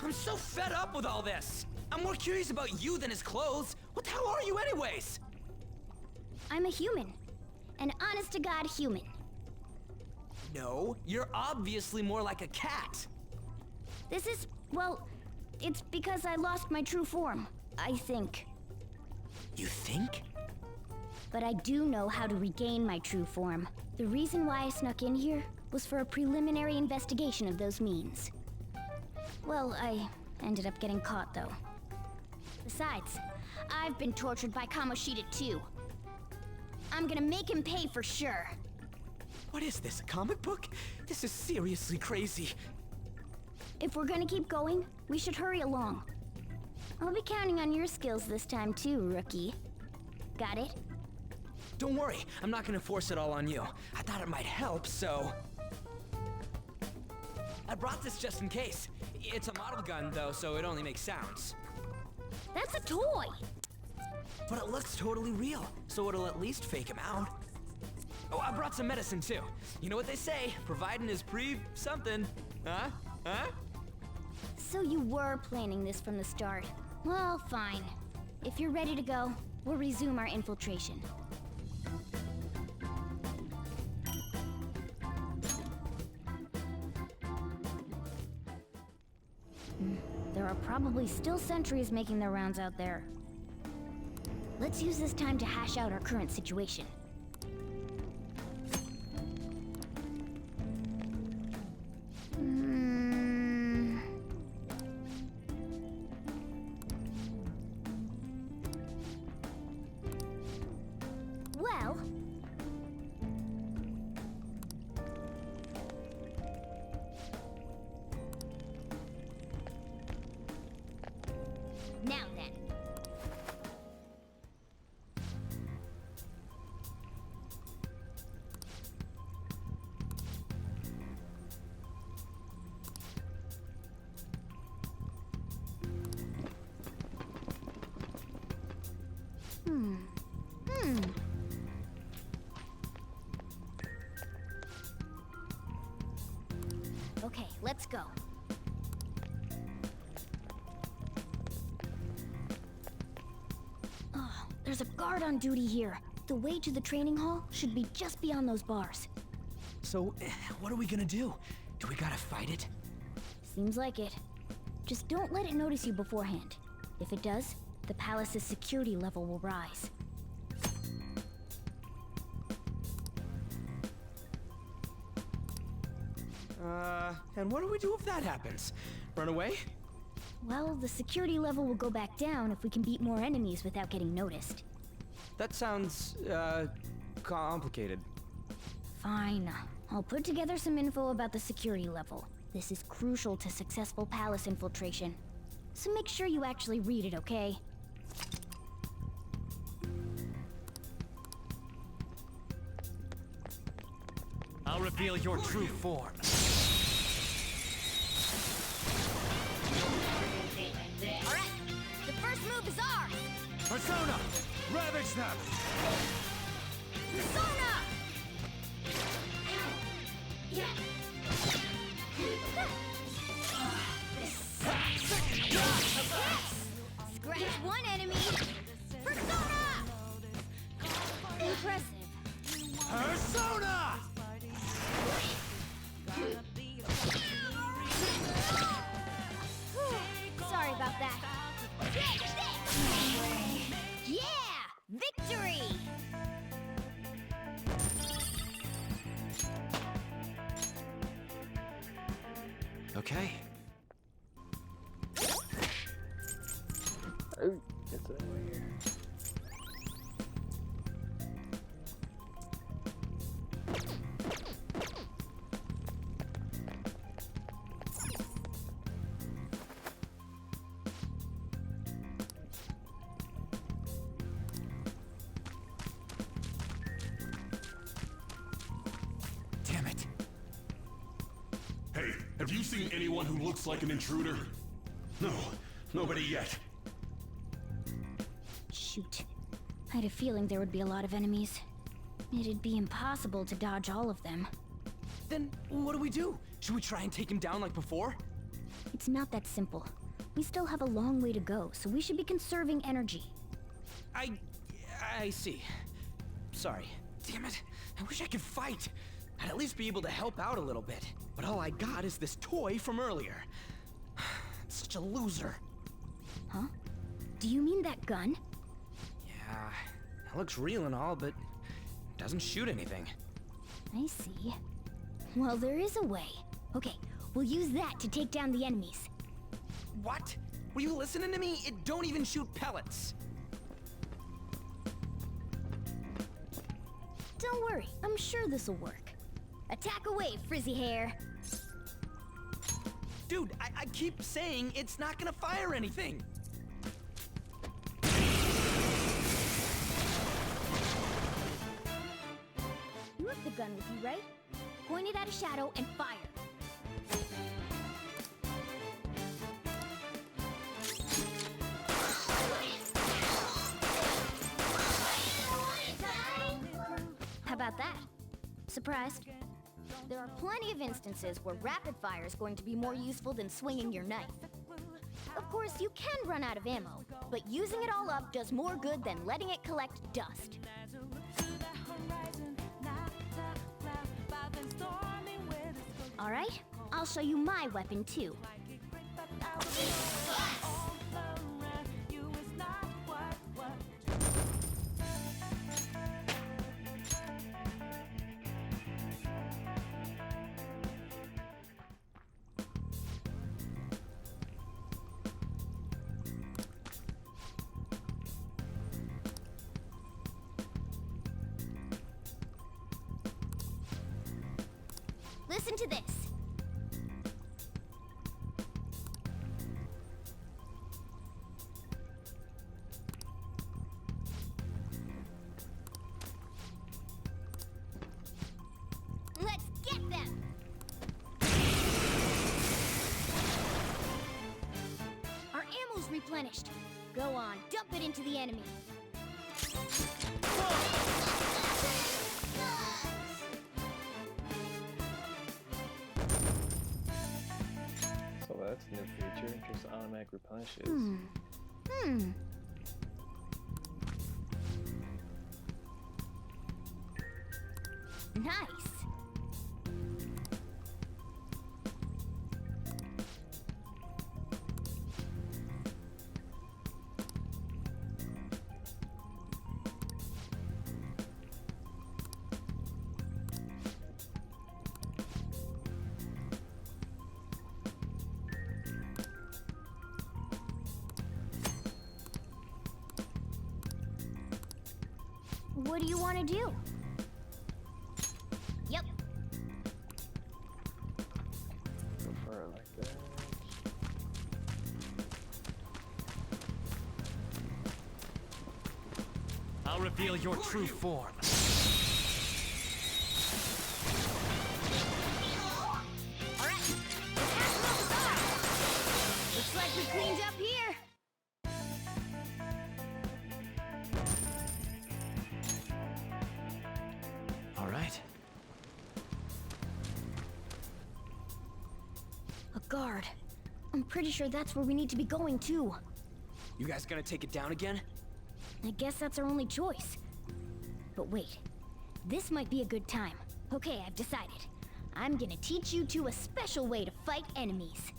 I'm so fed up with all this. I'm more curious about you than his clothes. What the hell are you anyways? I'm a human. An honest-to-God human. No, you're obviously more like a cat. This is, well, it's because I lost my true form, I think. You think? But I do know how to regain my true form. The reason why I snuck in here was for a preliminary investigation of those means. Well, I ended up getting caught, though. Besides, I've been tortured by Kamoshida too. I'm gonna make him pay for sure. What is this, a comic book? This is seriously crazy. If we're gonna keep going, we should hurry along. I'll be counting on your skills this time too, rookie. Got it? Don't worry, I'm not gonna force it all on you. I thought it might help, so... I brought this just in case. It's a model gun, though, so it only makes sounds. That's a toy! But it looks totally real, so it'll at least fake him out. Oh, I brought some medicine, too. You know what they say, providing is something. Huh? Huh? So you were planning this from the start. Well, fine. If you're ready to go, we'll resume our infiltration. There are probably still sentries making their rounds out there. Let's use this time to hash out our current situation. Well... Now then. Okay, let's go. There's a guard on duty here. The way to the training hall should be just beyond those bars. So, what are we gonna do? Do we gotta fight it? Seems like it. Just don't let it notice you beforehand. If it does, the palace's security level will rise. And what do we do if that happens? Run away? Well, the security level will go back down if we can beat more enemies without getting noticed. That sounds, complicated. Fine. I'll put together some info about the security level. This is crucial to successful palace infiltration. So make sure you actually read it, okay? I'll reveal your true form. Alright, the first move is ours! Persona! Ravage them! Persona! Scratch one enemy! Persona! Impressive. Persona! Sorry about that. Yeah! Victory! Okay. Oh, it's over here. Damn it. Hey, have you seen anyone who looks like an intruder? No, nobody yet. Shoot. I had a feeling there would be a lot of enemies. It'd be impossible to dodge all of them. Then what do we do? Should we try and take him down like before? It's not that simple. We still have a long way to go, so we should be conserving energy. I see. Sorry. Damn it. I wish I could fight. I'd at least be able to help out a little bit. But all I got is this toy from earlier. Such a loser. Huh? Do you mean that gun? Yeah, it looks real and all, but doesn't shoot anything. I see. Well, there is a way. Okay, we'll use that to take down the enemies. What? Were you listening to me? It don't even shoot pellets. Don't worry, I'm sure this'll work. Attack away, frizzy hair. Dude, I keep saying it's not gonna fire anything. You have the gun with you, right? Point it at a shadow and fire. How about that? Surprised? There are plenty of instances where rapid fire is going to be more useful than swinging your knife. Of course, you can run out of ammo, but using it all up does more good than letting it collect dust. All right, I'll show you my weapon too. Listen to this. Let's get them! Our ammo's replenished. Go on, dump it into the enemy. So that's a new feature, just automatic replenishes. Nice. What do you want to do? Yep. Go for it like that. I'll reveal your true form. All right. Looks like we cleaned up here. All right. A guard. I'm pretty sure that's where we need to be going too. You guys gonna take it down again? I guess that's our only choice. But wait, this might be a good time. Okay, I've decided. I'm gonna teach you two a special way to fight enemies.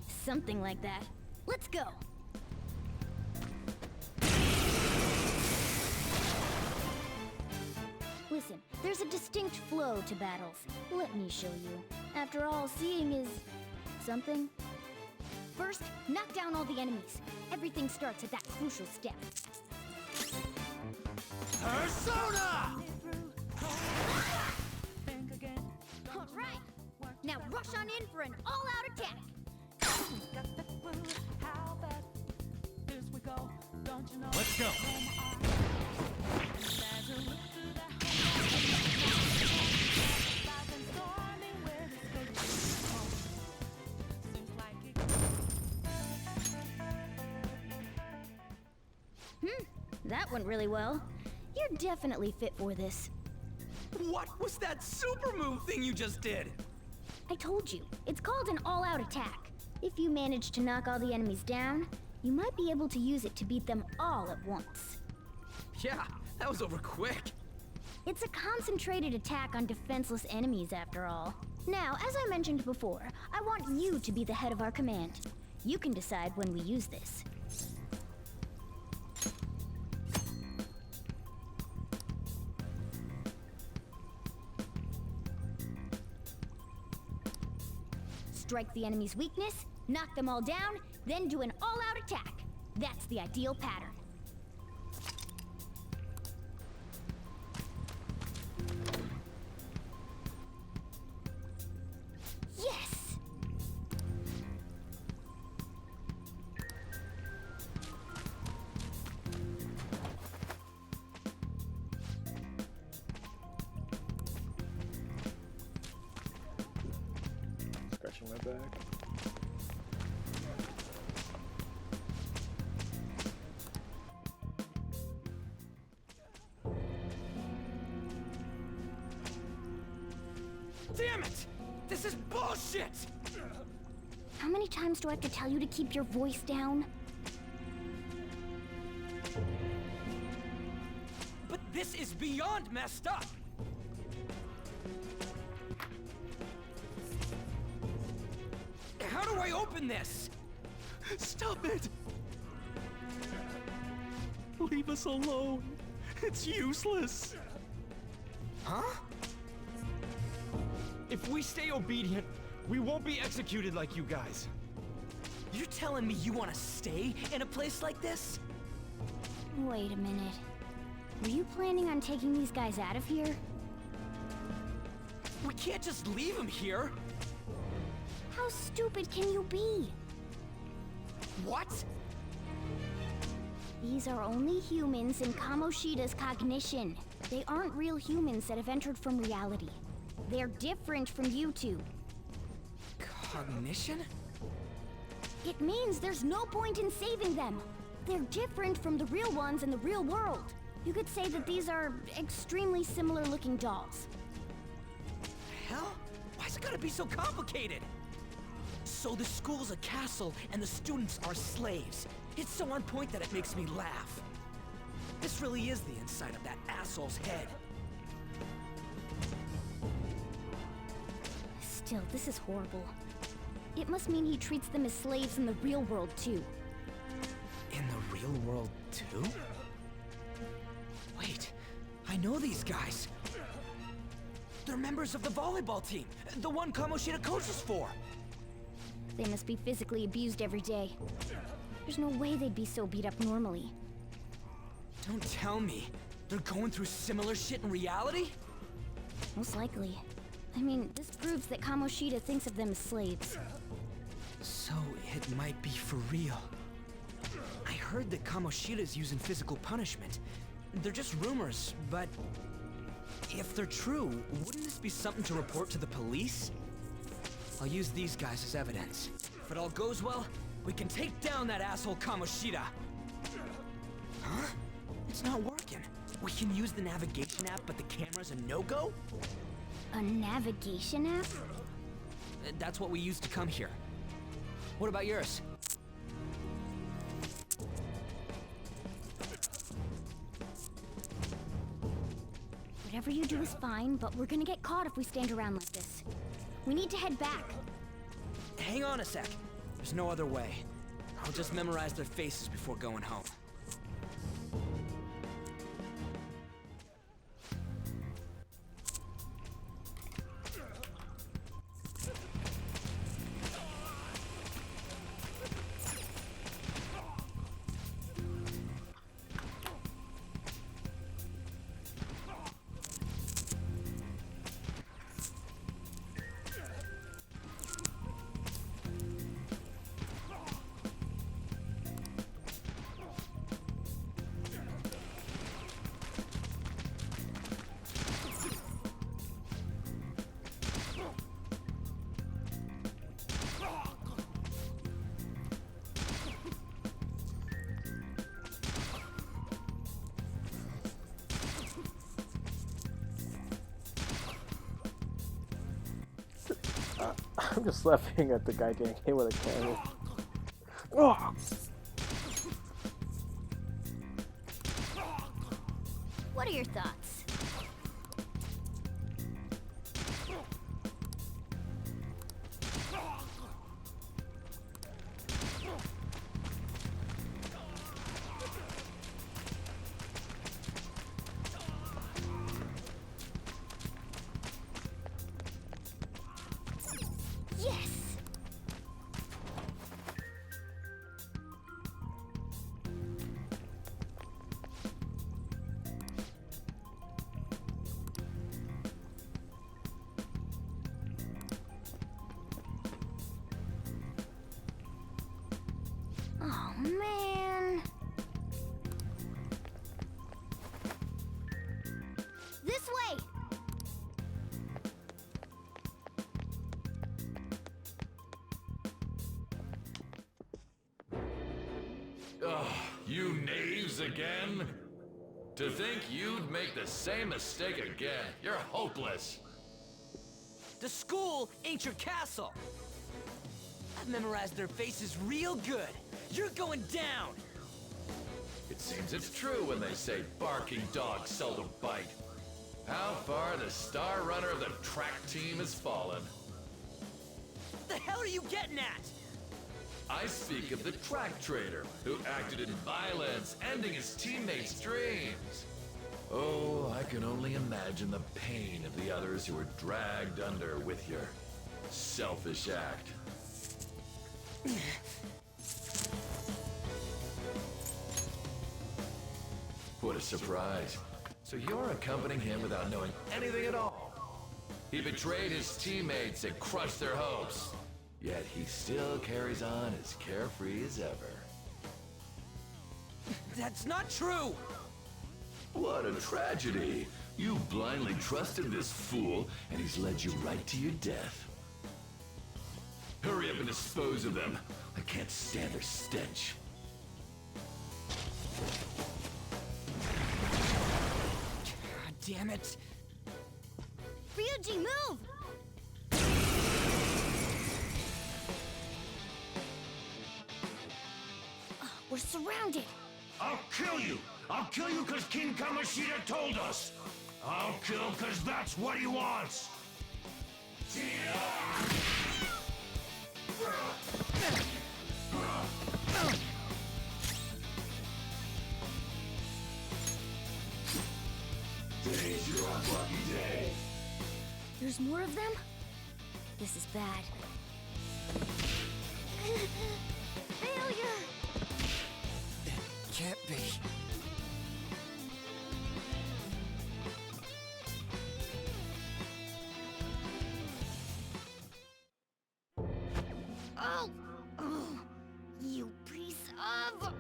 Something like that. Let's go! Listen, there's a distinct flow to battles. Let me show you. After all, seeing is... something. First, knock down all the enemies. Everything starts at that crucial step. Persona! All right! Now rush on in for an all-out attack! Let's go! That went really well. You're definitely fit for this. What was that super move thing you just did? I told you, it's called an all-out attack. If you manage to knock all the enemies down, you might be able to use it to beat them all at once. Yeah, that was over quick. It's a concentrated attack on defenseless enemies, after all. Now, as I mentioned before, I want you to be the head of our command. You can decide when we use this. Strike the enemy's weakness, knock them all down, then do an all-out attack. That's the ideal pattern. Yes! Scratching my back. Damn it! This is bullshit! How many times do I have to tell you to keep your voice down? But this is beyond messed up! How do I open this? Stop it! Leave us alone. It's useless. Huh? If we stay obedient, we won't be executed like you guys. You're telling me you want to stay in a place like this? Wait a minute. Were you planning on taking these guys out of here? We can't just leave them here. How stupid can you be? What? These are only humans in Kamoshida's cognition. They aren't real humans that have entered from reality. They're different from you two. Cognition? It means there's no point in saving them. They're different from the real ones in the real world. You could say that these are extremely similar looking dolls. Hell? Why's it gotta be so complicated? So the school's a castle and the students are slaves. It's so on point that it makes me laugh. This really is the inside of that asshole's head. Still, this is horrible. It must mean he treats them as slaves in the real world, too. In the real world, too? Wait, I know these guys. They're members of the volleyball team, the one Kamoshida coaches for. They must be physically abused every day. There's no way they'd be so beat up normally. Don't tell me. They're going through similar shit in reality? Most likely. I mean, this proves that Kamoshida thinks of them as slaves. So, it might be for real. I heard that Kamoshida's using physical punishment. They're just rumors, but... if they're true, wouldn't this be something to report to the police? I'll use these guys as evidence. If it all goes well, we can take down that asshole Kamoshida! Huh? It's not working. We can use the navigation app, but the camera's a no-go? A navigation app? That's what we used to come here. What about yours? Whatever you do is fine, but we're gonna get caught if we stand around like this. We need to head back. Hang on a sec. There's no other way. I'll just memorize their faces before going home. I'm just laughing at the guy getting hit with a cannon. Oh! What are your thoughts? Yes! Oh, man. This way! Ugh, you knaves again? To think you'd make the same mistake again. You're hopeless. The school ain't your castle! I've memorized their faces real good. You're going down! It seems it's true when they say barking dogs seldom bite. How far the star runner of the track team has fallen. What the hell are you getting at? I speak of the track trader who acted in violence, ending his teammates' dreams. Oh, I can only imagine the pain of the others who were dragged under with your selfish act. What a surprise. So you're accompanying him without knowing anything at all. He betrayed his teammates and crushed their hopes. Yet he still carries on as carefree as ever. That's not true! What a tragedy. You blindly trusted this fool, and he's led you right to your death. Hurry up and dispose of them. I can't stand their stench. God damn it. Ryuji, move! We're surrounded. I'll kill you! I'll kill you because King Kamoshida told us! I'll kill because that's what he wants! Today's your unlucky day. There's more of them? This is bad. Failure! Can't be. Oh! Oh! You piece of...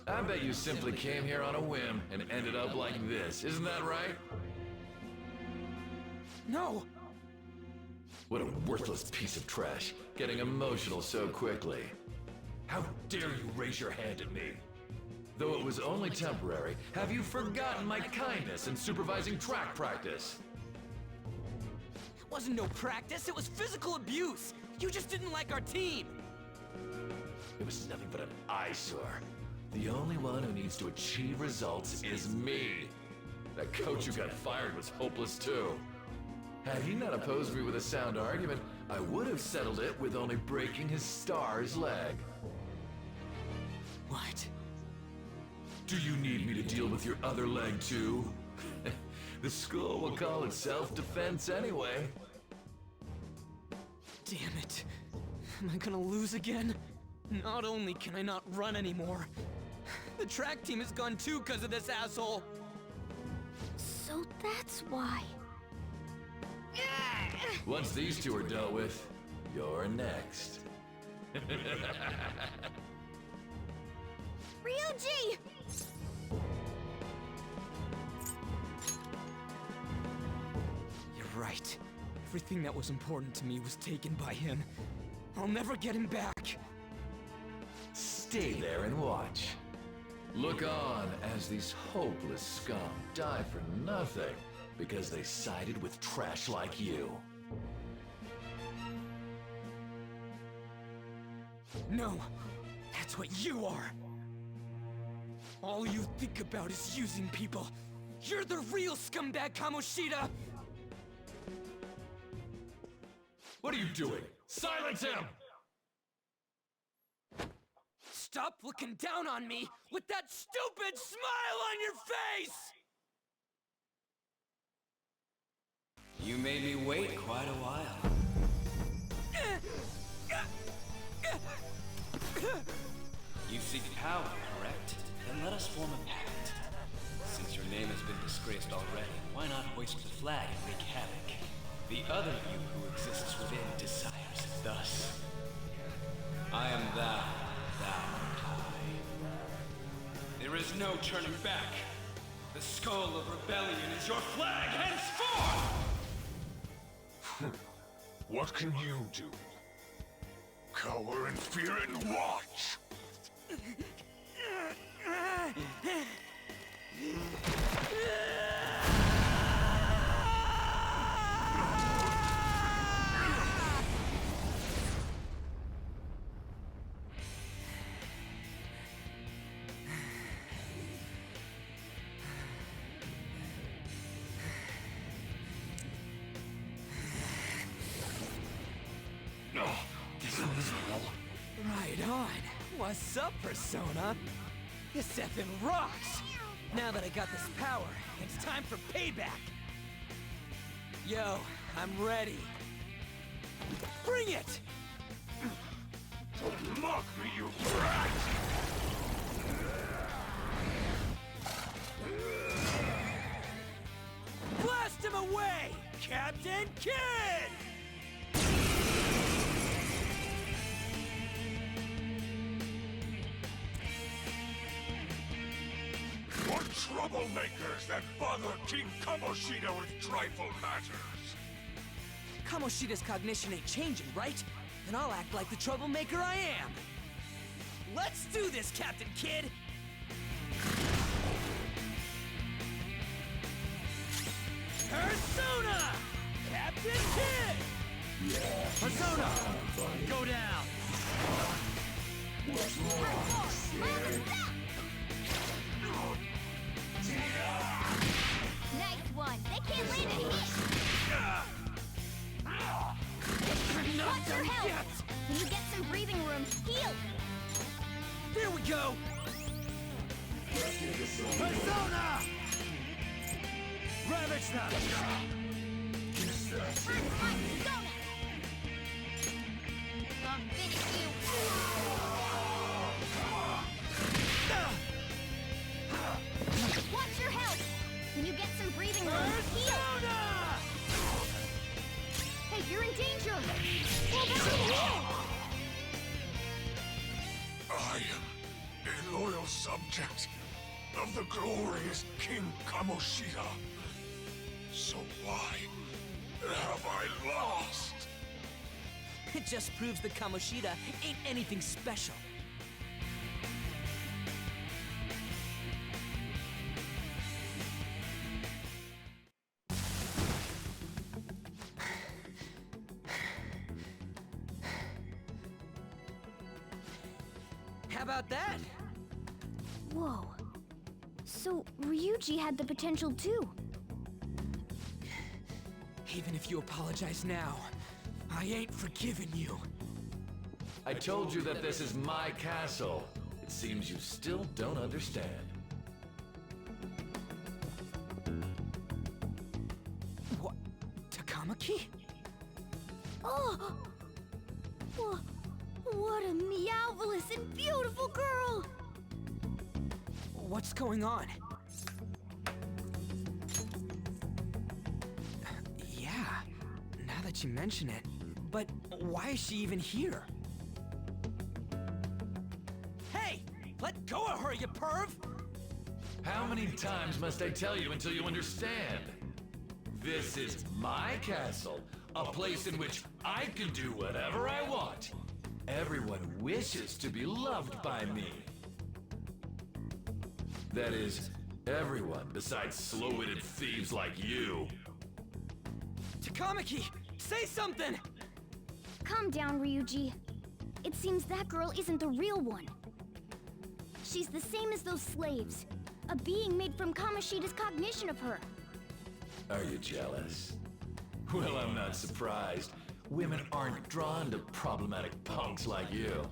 I bet you simply came here on a whim and ended up like this, isn't that right? No! What a worthless piece of trash, getting emotional so quickly. How dare you raise your hand at me? Though it was only temporary, have you forgotten my kindness in supervising track practice? It wasn't no practice, it was physical abuse! You just didn't like our team! It was nothing but an eyesore. The only one who needs to achieve results is me. That coach who got fired was hopeless too. Had he not opposed me with a sound argument, I would have settled it with only breaking his star's leg. What? Do you need me to deal with your other leg too? The school will call it self-defense anyway. Damn it. Am I gonna lose again? Not only can I not run anymore, the track team is gone too because of this asshole. So that's why. Once these two are dealt with, you're next. Ryuji! You're right. Everything that was important to me was taken by him. I'll never get him back. Stay there and watch. Look on as these hopeless scum die for nothing because they sided with trash like you. No, that's what you are. All you think about is using people. You're the real scumbag, Kamoshida! What are you doing? Silence him! Stop looking down on me with that stupid smile on your face! You made me wait quite a while. You seek power, correct? Then let us form a pact. Since your name has been disgraced already, why not hoist the flag and wreak havoc? The other you who exists within desires it thus. I am thou, thou art I. There is no turning back. The skull of rebellion is your flag henceforth! What can you do? Cower in fear and watch! This was right on. What's up, Persona? This effing rocks! Now that I got this power, it's time for payback! Yo, I'm ready. Bring it! Mock me, you brat! Blast him away, Captain Kid! What troublemakers that bother King Kamoshida with trifle matters? Kamoshida's cognition ain't changing, right? Then I'll act like the troublemaker I am. Let's do this, Captain Kid! Persona! Captain Kid! Persona! Go down! go! Persona! Ravage them! Watch your health! When you get some breathing room, heal! Hey, you're in danger! Fall back and heal! I am a loyal subject of the glorious King Kamoshida. So why have I lost? It just proves that Kamoshida ain't anything special. How about that? Whoa. So, Ryuji had the potential too. Even if you apologize now, I ain't forgiving you. I told you that this is my castle. It seems you still don't understand. What? Takamaki? Oh! What a meowvelous and beautiful girl! What's going on? Yeah, now that you mention it. But why is she even here? Hey! Let go of her, you perv! How many times must I tell you until you understand? This is my castle, a place in which I can do whatever I want. Everyone wishes to be loved by me. That is, everyone besides slow-witted thieves like you. Takamaki, say something! Calm down, Ryuji. It seems that girl isn't the real one. She's the same as those slaves. A being made from Kamoshida's cognition of her. Are you jealous? Well, I'm not surprised. Women aren't drawn to problematic punks like you.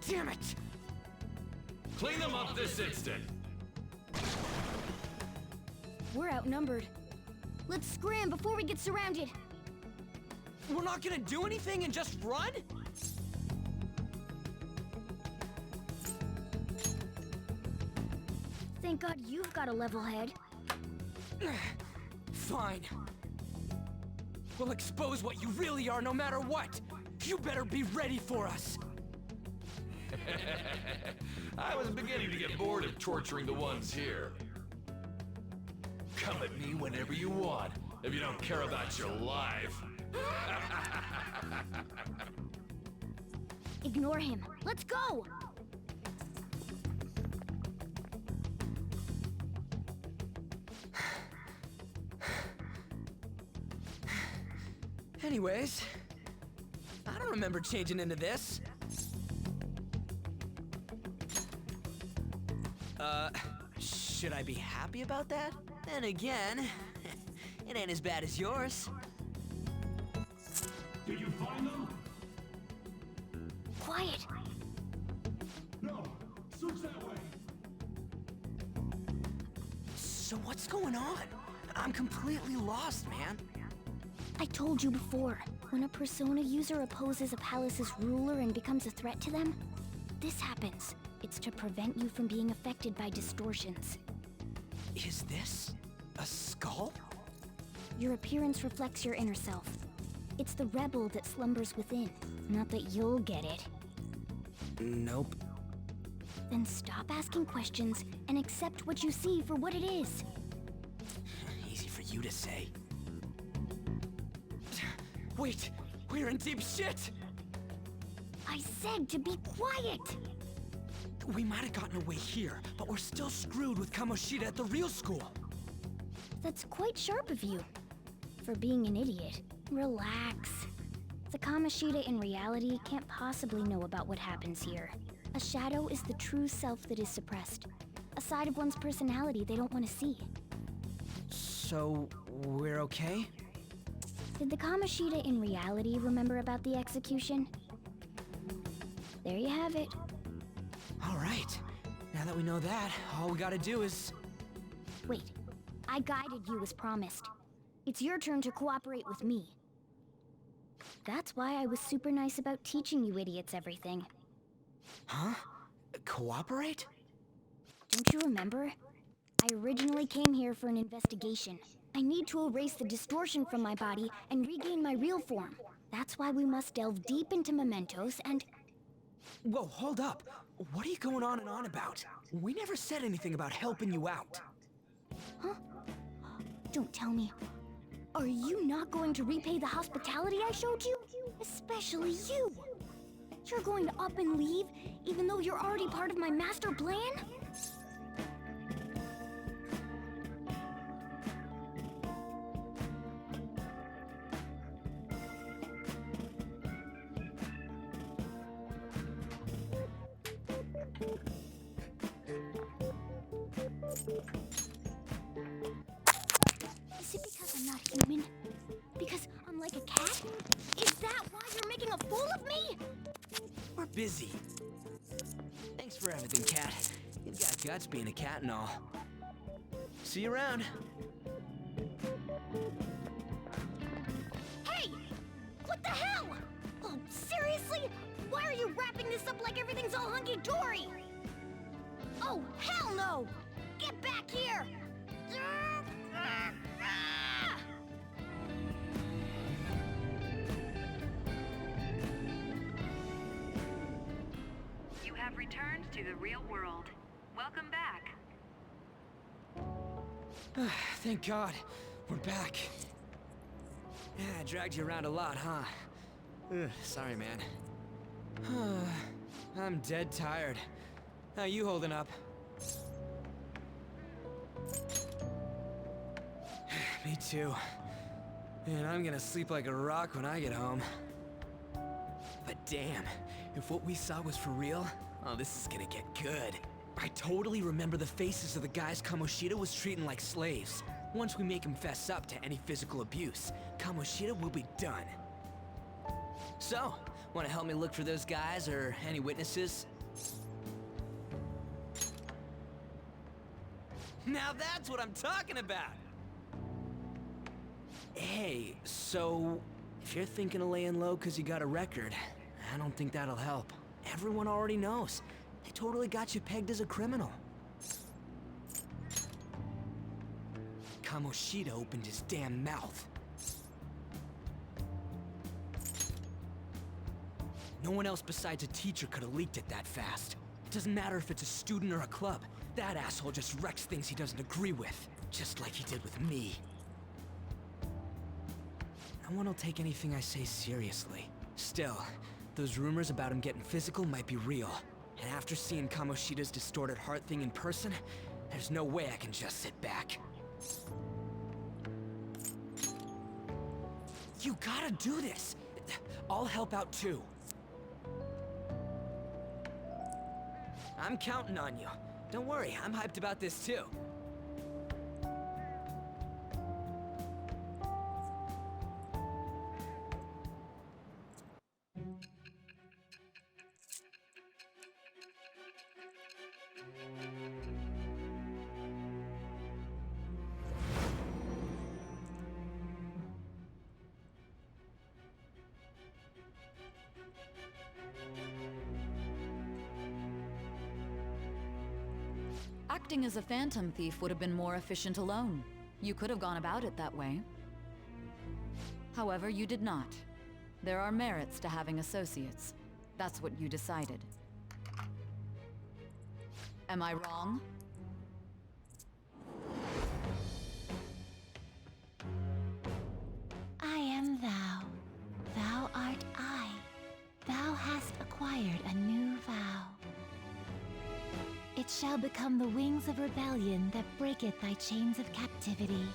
Damn it! Clean them up this instant! We're outnumbered. Let's scram before we get surrounded. We're not gonna do anything and just run? Thank God you've got a level head. Fine. We'll expose what you really are no matter what. You better be ready for us. I was beginning to get bored of torturing the ones here. Come at me whenever you want, if you don't care about your life. Ignore him. Let's go! Anyways, I don't remember changing into this. Should I be happy about that? Then again, it ain't as bad as yours. Did you find them? Quiet. No. Search that way. So what's going on? I'm completely lost, man. I told you before, when a Persona user opposes a palace's ruler and becomes a threat to them, this happens. It's to prevent you from being affected by distortions. Is this a skull? Your appearance reflects your inner self. It's the rebel that slumbers within. Not that you'll get it. Nope. Then stop asking questions and accept what you see for what it is. Easy for you to say. Wait, we're in deep shit! I said to be quiet! We might have gotten away here, but we're still screwed with Kamoshida at the real school. That's quite sharp of you. For being an idiot. Relax. The Kamoshida in reality can't possibly know about what happens here. A shadow is the true self that is suppressed. A side of one's personality they don't want to see. So, we're okay? Did the Kamoshida in reality remember about the execution? There you have it. All right. Now that we know that, all we gotta do is... Wait, I guided you as promised. It's your turn to cooperate with me. That's why I was super nice about teaching you idiots everything. Huh? Cooperate? Don't you remember? I originally came here for an investigation. I need to erase the distortion from my body and regain my real form. That's why we must delve deep into mementos and... Whoa, hold up. What are you going on and on about? We never said anything about helping you out. Huh? Don't tell me. Are you not going to repay the hospitality I showed you? Especially you! You're going to up and leave, even though you're already part of my master plan? Is it because I'm not human? Because I'm like a cat? Is that why you're making a fool of me? We're busy. Thanks for everything, Cat. You've got guts being a cat and all. See you around. Hey! What the hell? Oh, seriously? Why are you wrapping this up like everything's all hunky-dory? Oh, hell no! Get back here! You have returned to the real world. Welcome back. Thank God. We're back. Yeah, I dragged you around a lot, huh? Sorry, man. I'm dead tired. How you holding up? Me too. And I'm gonna sleep like a rock when I get home. But damn, if what we saw was for real, oh, this is gonna get good. I totally remember the faces of the guys Kamoshida was treating like slaves. Once we make him fess up to any physical abuse, Kamoshida will be done. So, wanna help me look for those guys or any witnesses? Now that's what I'm talking about! Hey, so if you're thinking of laying low because you got a record, I don't think that'll help. Everyone already knows. They totally got you pegged as a criminal. Kamoshida opened his damn mouth. No one else besides a teacher could have leaked it that fast. Doesn't matter if it's a student or a club. That asshole just wrecks things he doesn't agree with. Just like he did with me. No one will take anything I say seriously. Still, those rumors about him getting physical might be real. And after seeing Kamoshida's distorted heart thing in person, there's no way I can just sit back. You gotta do this! I'll help out too. I'm counting on you. Don't worry, I'm hyped about this too. Acting as a phantom thief would have been more efficient alone. You could have gone about it that way. However, you did not. There are merits to having associates. That's what you decided. Am I wrong? I am thou. Thou art I. Thou hast acquired a new vow. It shall become the wings of rebellion that breaketh thy chains of captivity.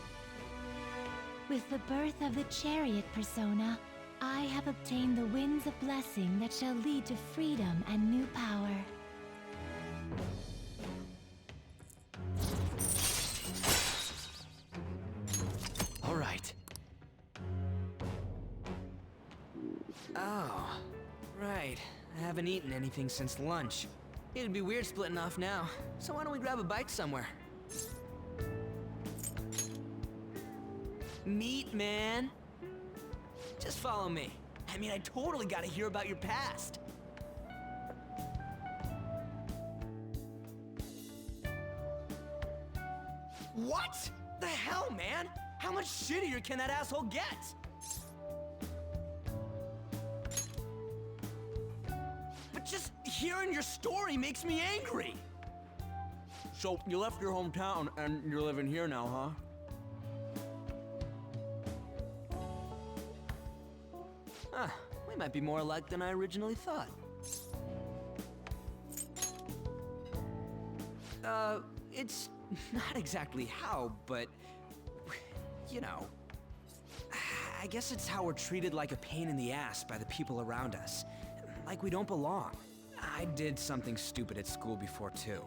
With the birth of the chariot persona, I have obtained the winds of blessing that shall lead to freedom and new power. All right. Oh, right. haven't eaten anything since lunch. It'd be weird splitting off now, so why don't we grab a bite somewhere? Meat, man. Just follow me. I mean, I totally gotta hear about your past. What? The hell, man? How much shittier can that asshole get? But just hearing your story makes me angry. So, you left your hometown and you're living here now, huh? We might be more alike than I originally thought. It's not exactly how, but, you know, I guess it's how we're treated like a pain in the ass by the people around us. Like we don't belong. I did something stupid at school before, too.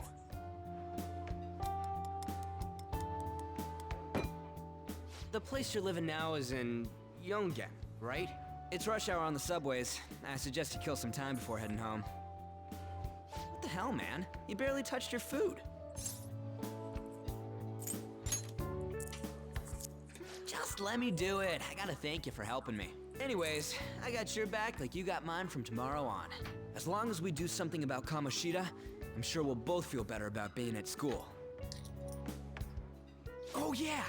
The place you're living now is in Yongen, right? It's rush hour on the subways. I suggest you kill some time before heading home. What the hell, man? You barely touched your food. Just let me do it. I gotta thank you for helping me. Anyways, I got your back like you got mine from tomorrow on. As long as we do something about Kamoshida, I'm sure we'll both feel better about being at school. Oh yeah!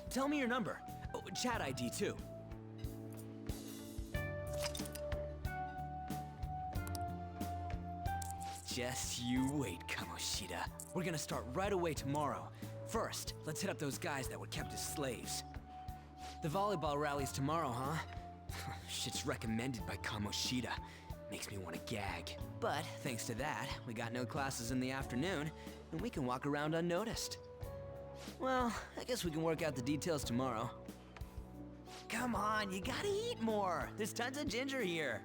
Tell me your number. Oh, chat ID too. Just you wait, Kamoshida. We're gonna start right away tomorrow. First, let's hit up those guys that were kept as slaves. The volleyball rally's tomorrow, huh? Shit's recommended by Kamoshida. Makes me want to gag. But thanks to that, we got no classes in the afternoon, and we can walk around unnoticed. Well, I guess we can work out the details tomorrow. Come on, you gotta eat more. There's tons of ginger here.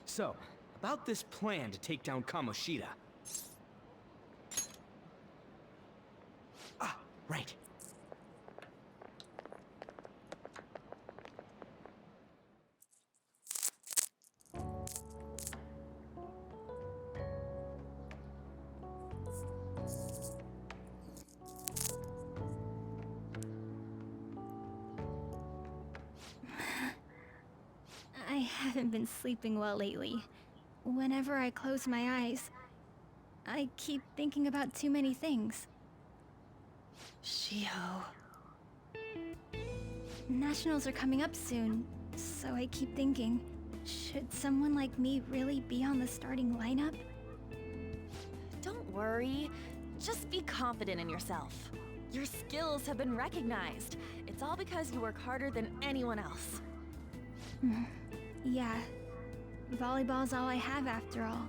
So, about this plan to take down Kamoshida. Ah, right. I haven't been sleeping well lately. Whenever I close my eyes, I keep thinking about too many things. Shiho. Nationals are coming up soon, so I keep thinking, should someone like me really be on the starting lineup? Don't worry. Just be confident in yourself. Your skills have been recognized. It's all because you work harder than anyone else. Yeah. Volleyball's all I have after all.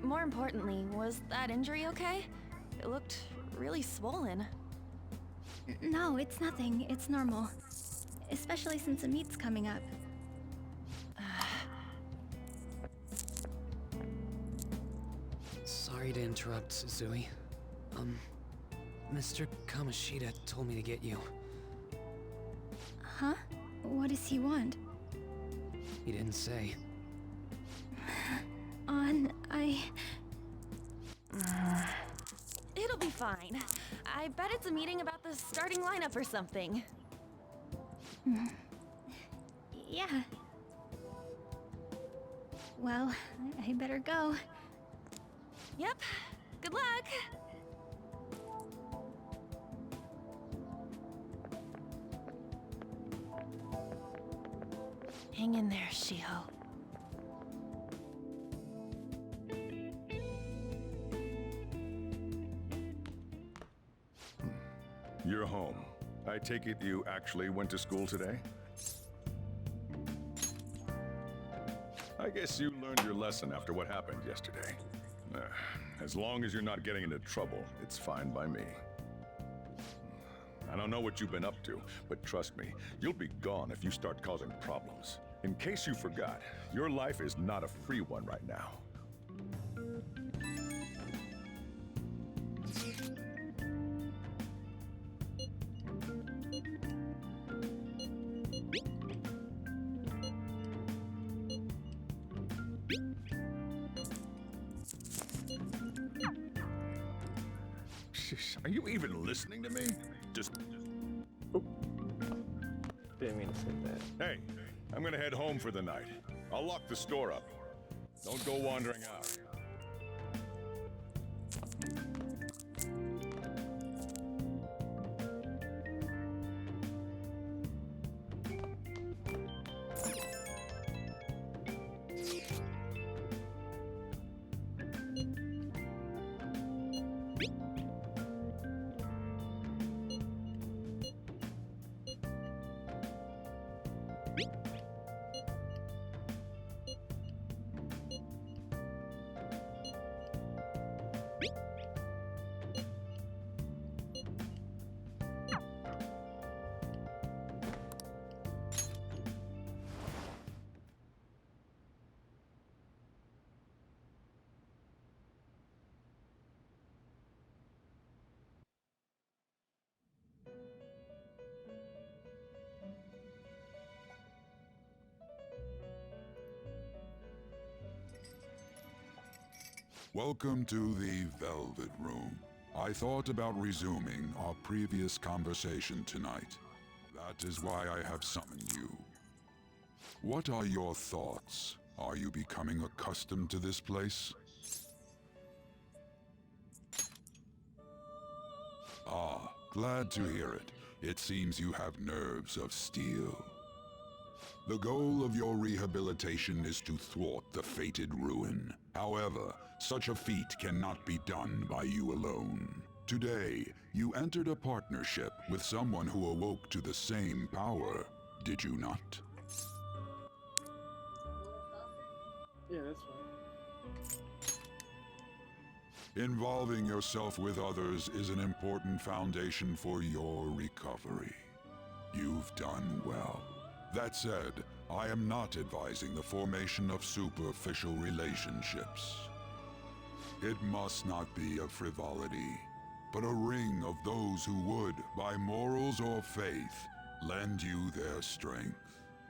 More importantly, was that injury okay? It looked really swollen. No, it's nothing. It's normal. Especially since a meet's coming up. Sorry to interrupt, Suzui. Mr. Kamoshida told me to get you. Huh? What does he want? He didn't say. It'll be fine. I bet it's a meeting about the starting lineup or something. Yeah. Well, I better go. Yep. Good luck! Hang in there, Shiho. You're home. I take it you actually went to school today? I guess you learned your lesson after what happened yesterday. As long as you're not getting into trouble, it's fine by me. I don't know what you've been up to, but trust me, you'll be gone if you start causing problems. In case you forgot, your life is not a free one right now. Are you even listening to me? Just... Didn't mean to say that. Hey, I'm gonna head home for the night. I'll lock the store up. Don't go wandering out. Welcome to the Velvet Room. I thought about resuming our previous conversation tonight. That is why I have summoned you. What are your thoughts? Are you becoming accustomed to this place? Ah, glad to hear it. It seems you have nerves of steel. The goal of your rehabilitation is to thwart the fated ruin. However, such a feat cannot be done by you alone. Today, you entered a partnership with someone who awoke to the same power, did you not? Yeah, that's fine. Involving yourself with others is an important foundation for your recovery. You've done well. That said, I am not advising the formation of superficial relationships. It must not be a frivolity, but a ring of those who would, by morals or faith, lend you their strength.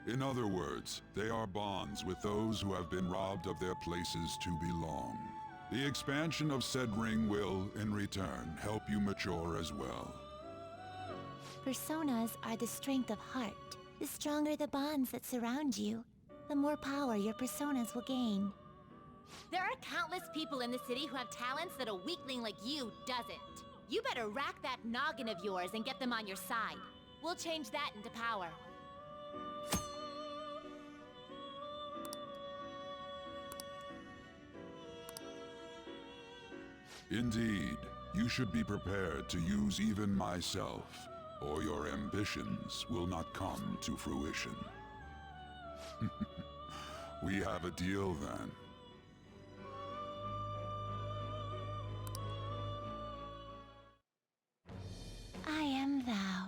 In other words, they are bonds with those who have been robbed of their places to belong. The expansion of said ring will, in return, help you mature as well. Personas are the strength of heart. The stronger the bonds that surround you, the more power your personas will gain. There are countless people in the city who have talents that a weakling like you doesn't. You better rack that noggin of yours and get them on your side. We'll change that into power. Indeed, you should be prepared to use even myself, or your ambitions will not come to fruition. We have a deal then. I am thou.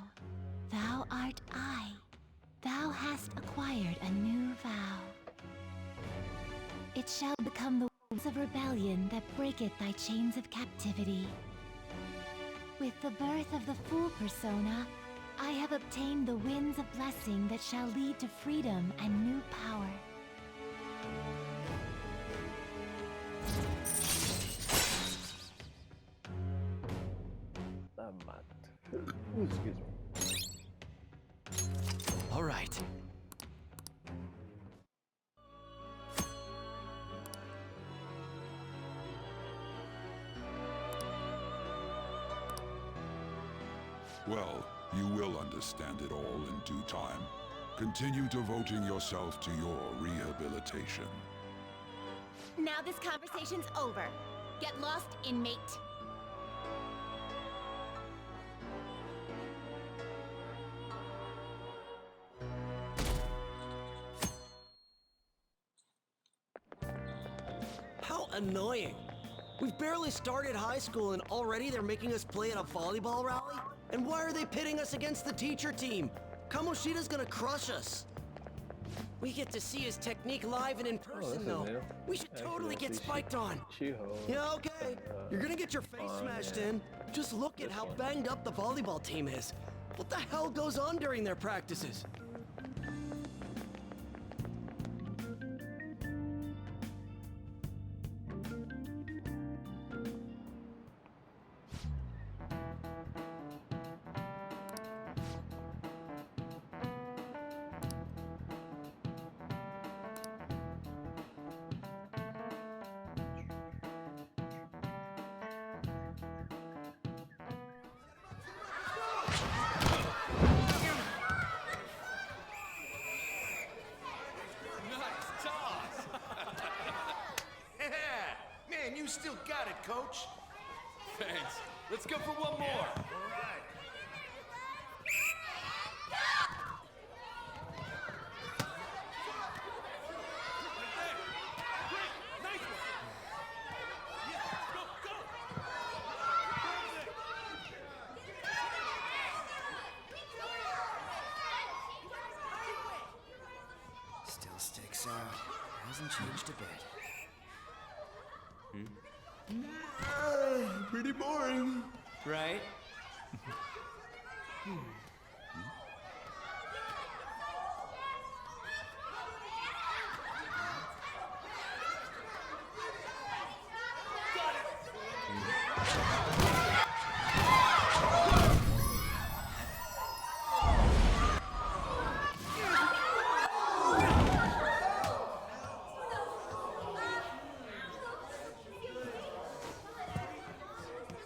Thou art I. Thou hast acquired a new vow. It shall become the wings of rebellion that breaketh thy chains of captivity. With the birth of the Fool persona, I have obtained the winds of blessing that shall lead to freedom and new power. Excuse me. All right. Well, you will understand it all in due time. Continue devoting yourself to your rehabilitation. Now this conversation's over. Get lost, inmate. How annoying. We've barely started high school and already they're making us play at a volleyball rally? And why are they pitting us against the teacher team? Kamoshida's gonna crush us. We get to see his technique live and in person, though. new. We should totally get spiked on. Chiho. Yeah, okay. You're gonna get your face smashed in. Just look at how banged up the volleyball team is. What the hell goes on during their practices? still got it, coach. Thanks. Let's go for one more. Still sticks out. Hasn't changed a bit. Pretty boring. Right?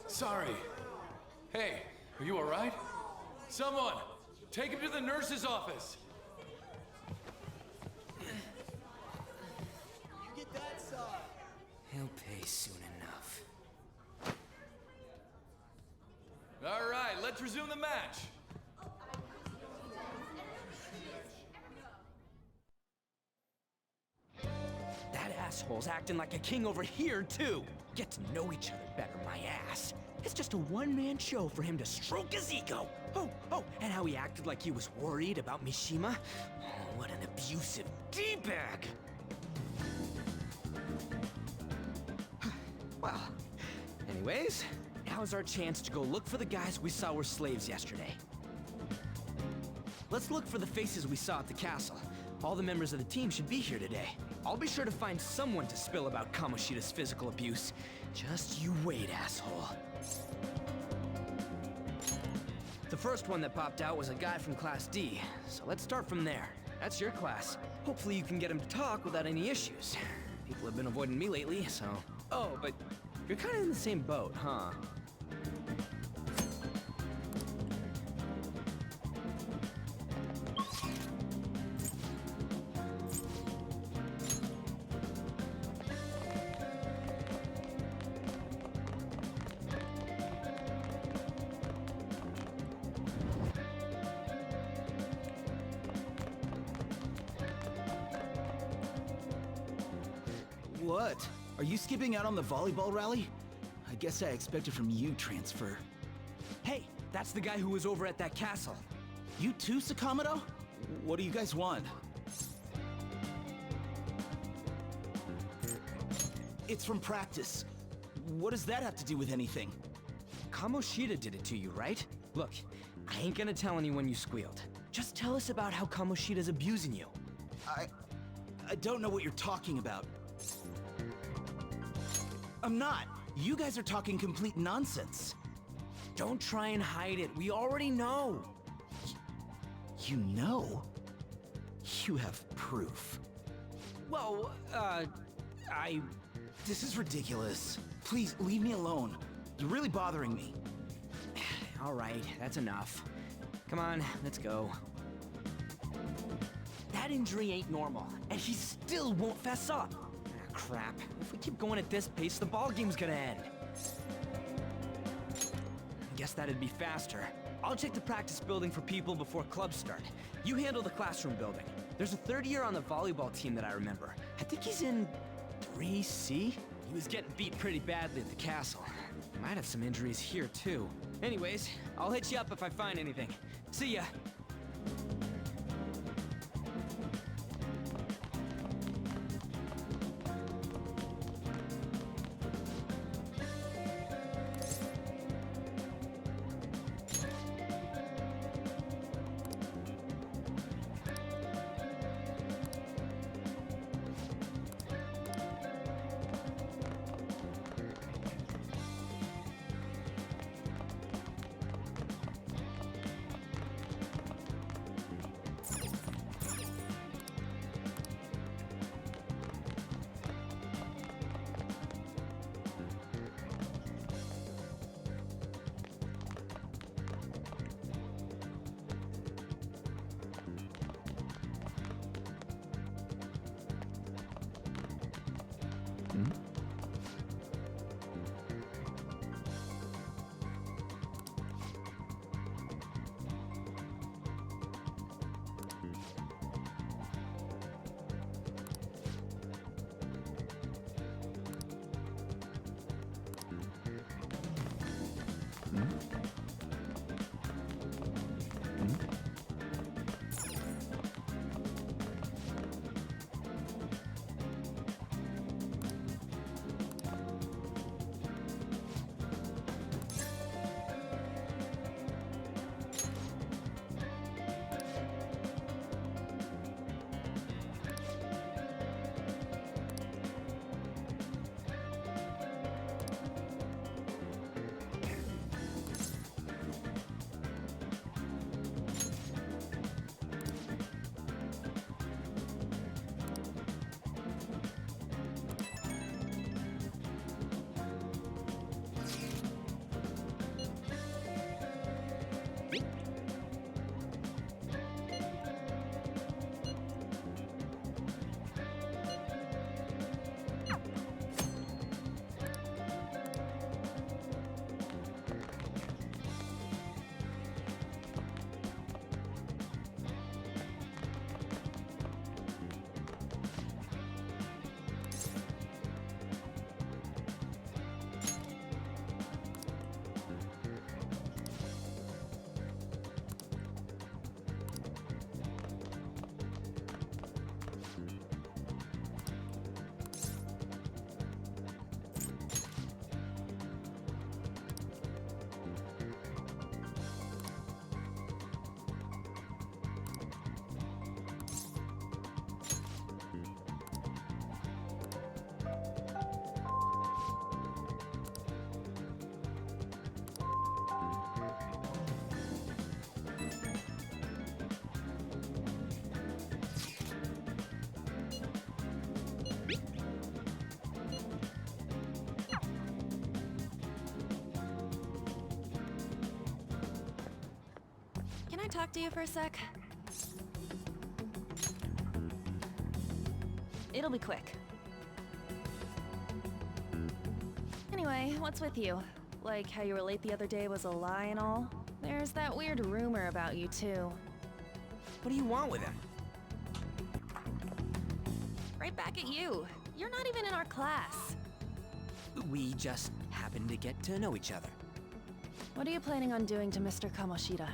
Sorry. Hey, are you all right? Someone, take him to the nurse's office. Get that side. He'll pay soon enough. All right, let's resume the match. That asshole's acting like a king over here, too. Get to know each other better, my ass. It's just a one-man show for him to stroke his ego. Oh, and how he acted like he was worried about Mishima. Oh, what an abusive D-bag. Well, anyways, now's our chance to go look for the guys we saw were slaves yesterday. Let's look for the faces we saw at the castle. All the members of the team should be here today. I'll be sure to find someone to spill about Kamoshida's physical abuse. Just you wait, asshole. The first one that popped out was a guy from Class D, so let's start from there. That's your class. Hopefully you can get him to talk without any issues. People have been avoiding me lately, so... Oh, but you're kind of in the same boat, huh? What? Are you skipping out on the volleyball rally? I guess I expected from you, Transfer. Hey, that's the guy who was over at that castle. You too, Sakamoto? What do you guys want? It's from practice. What does that have to do with anything? Kamoshida did it to you, right? Look, I ain't gonna tell anyone you squealed. Just tell us about how Kamoshida's abusing you. I don't know what you're talking about. I'm not. You guys are talking complete nonsense. Don't try and hide it. We already know. You know? You have proof. Well, This is ridiculous. Please, leave me alone. You're really bothering me. All right, that's enough. Come on, let's go. That injury ain't normal, and he still won't fess up. Crap. If we keep going at this pace, the ball game's gonna end. Guess that'd be faster. I'll check the practice building for people before clubs start. You handle the classroom building. There's a third year on the volleyball team that I remember. I think he's in 3C? He was getting beat pretty badly at the castle. He might have some injuries here, too. Anyways, I'll hit you up if I find anything. See ya. Can I talk to you for a sec? It'll be quick. Anyway, what's with you? Like how you were late the other day was a lie and all? There's that weird rumor about you too. What do you want with him? Right back at you. You're not even in our class. We just happened to get to know each other. What are you planning on doing to Mr. Kamoshida?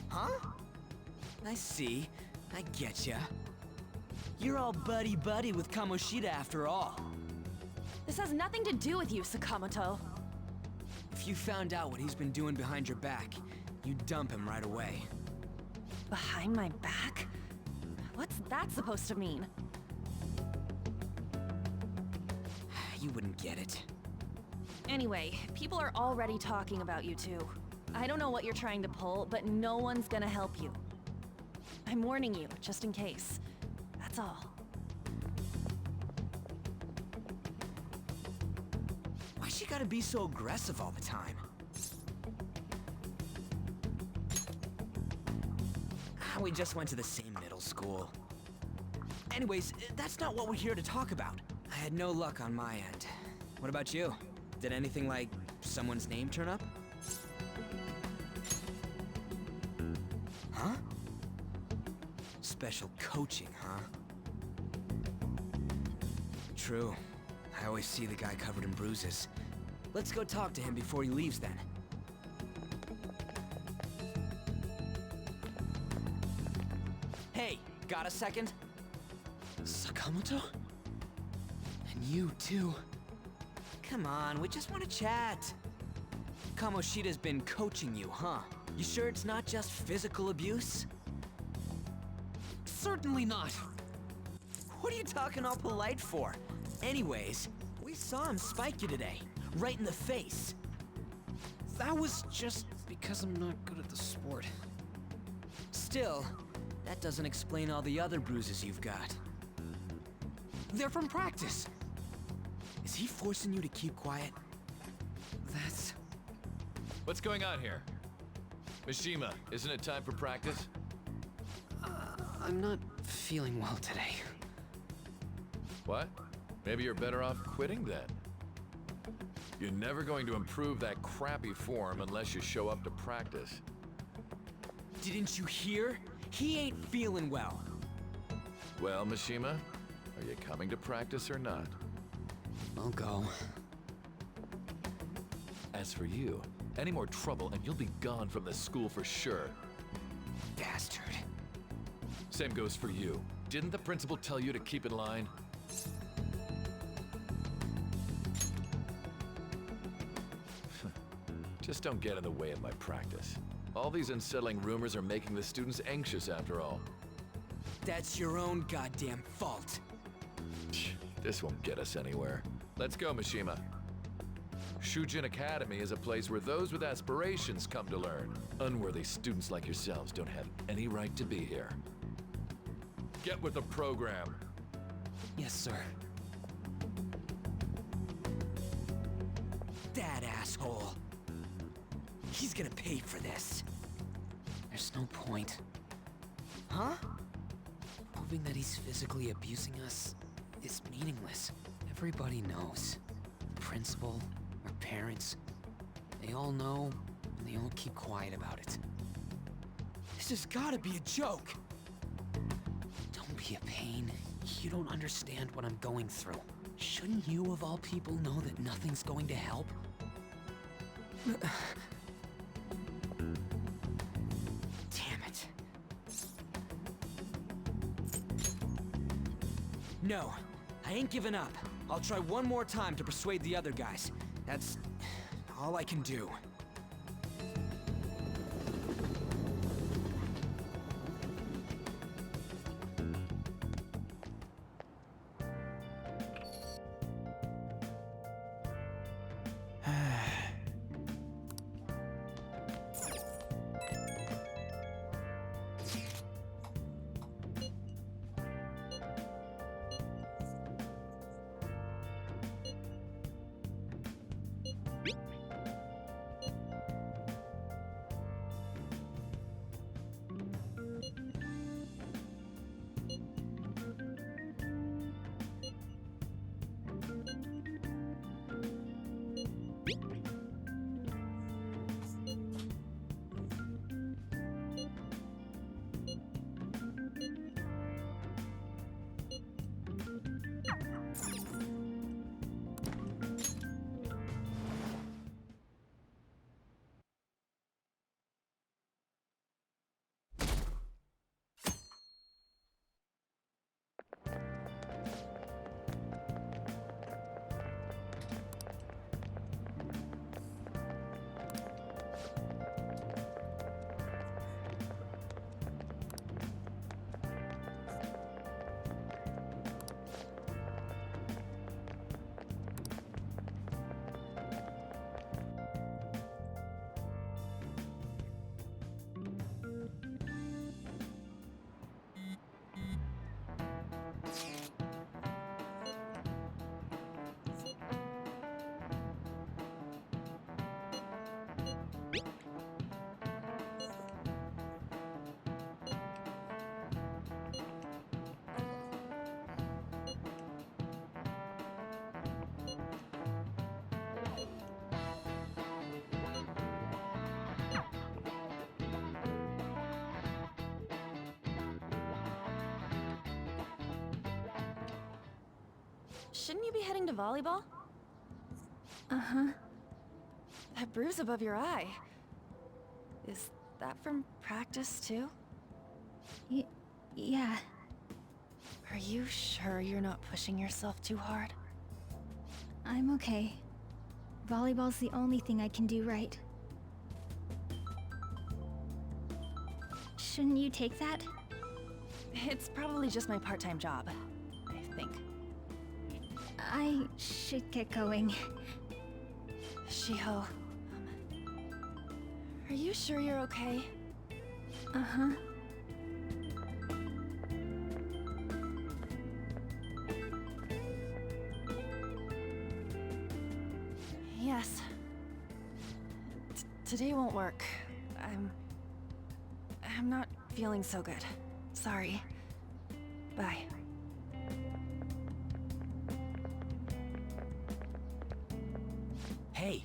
Huh? I see. I getcha. You're all buddy-buddy with Kamoshida after all. This has nothing to do with you, Sakamoto. If you found out what he's been doing behind your back, you'd dump him right away. Behind my back? What's that supposed to mean? You wouldn't get it. Anyway, people are already talking about you two. I don't know what you're trying to pull, but no one's gonna help you. I'm warning you, just in case. That's all. Why's she gotta be so aggressive all the time? We just went to the same middle school. Anyways, that's not what we're here to talk about. I had no luck on my end. What about you? Did anything like someone's name turn up? Huh? Special coaching, huh? True. I always see the guy covered in bruises. Let's go talk to him before he leaves then. Hey, got a second? Sakamoto? And you too. Come on, we just want to chat. Kamoshida's been coaching you, huh? You sure it's not just physical abuse? Certainly not. What are you talking all polite for? Anyways, we saw him spike you today, right in the face. That was just because I'm not good at the sport. Still, that doesn't explain all the other bruises you've got. They're from practice. Is he forcing you to keep quiet? That's... What's going on here? Mishima, isn't it time for practice? I'm not feeling well today. What? Maybe you're better off quitting then. You're never going to improve that crappy form unless you show up to practice. Didn't you hear? He ain't feeling well. Well, Mishima, are you coming to practice or not? I'll go. As for you, Any more trouble and you'll be gone from this school for sure. Bastard. Same goes for you. Didn't the principal tell you to keep in line? Just don't get in the way of my practice. All these unsettling rumors are making the students anxious after all. That's your own goddamn fault. This won't get us anywhere. Let's go, Mishima. Shujin Academy is a place where those with aspirations come to learn. Unworthy students like yourselves don't have any right to be here. Get with the program. Yes, sir. That asshole. He's gonna pay for this. There's no point. Huh? Proving that he's physically abusing us is meaningless. Everybody knows. The principal, our parents, they all know, and they all keep quiet about it. This has gotta be a joke! Don't be a pain. You don't understand what I'm going through. Shouldn't you, of all people, know that nothing's going to help? Damn it. No, I ain't giving up. I'll try one more time to persuade the other guys. That's all I can do. Shouldn't you be heading to volleyball? Uh-huh. That bruise above your eye. Is that from practice, too? Yeah. Are you sure you're not pushing yourself too hard? I'm okay. Volleyball's the only thing I can do right. Shouldn't you take that? It's probably just my part-time job, I think. I should get going. Shiho, are you sure you're okay? Uh-huh. Yes. Today won't work. I'm not feeling so good. Sorry. Bye. Hey,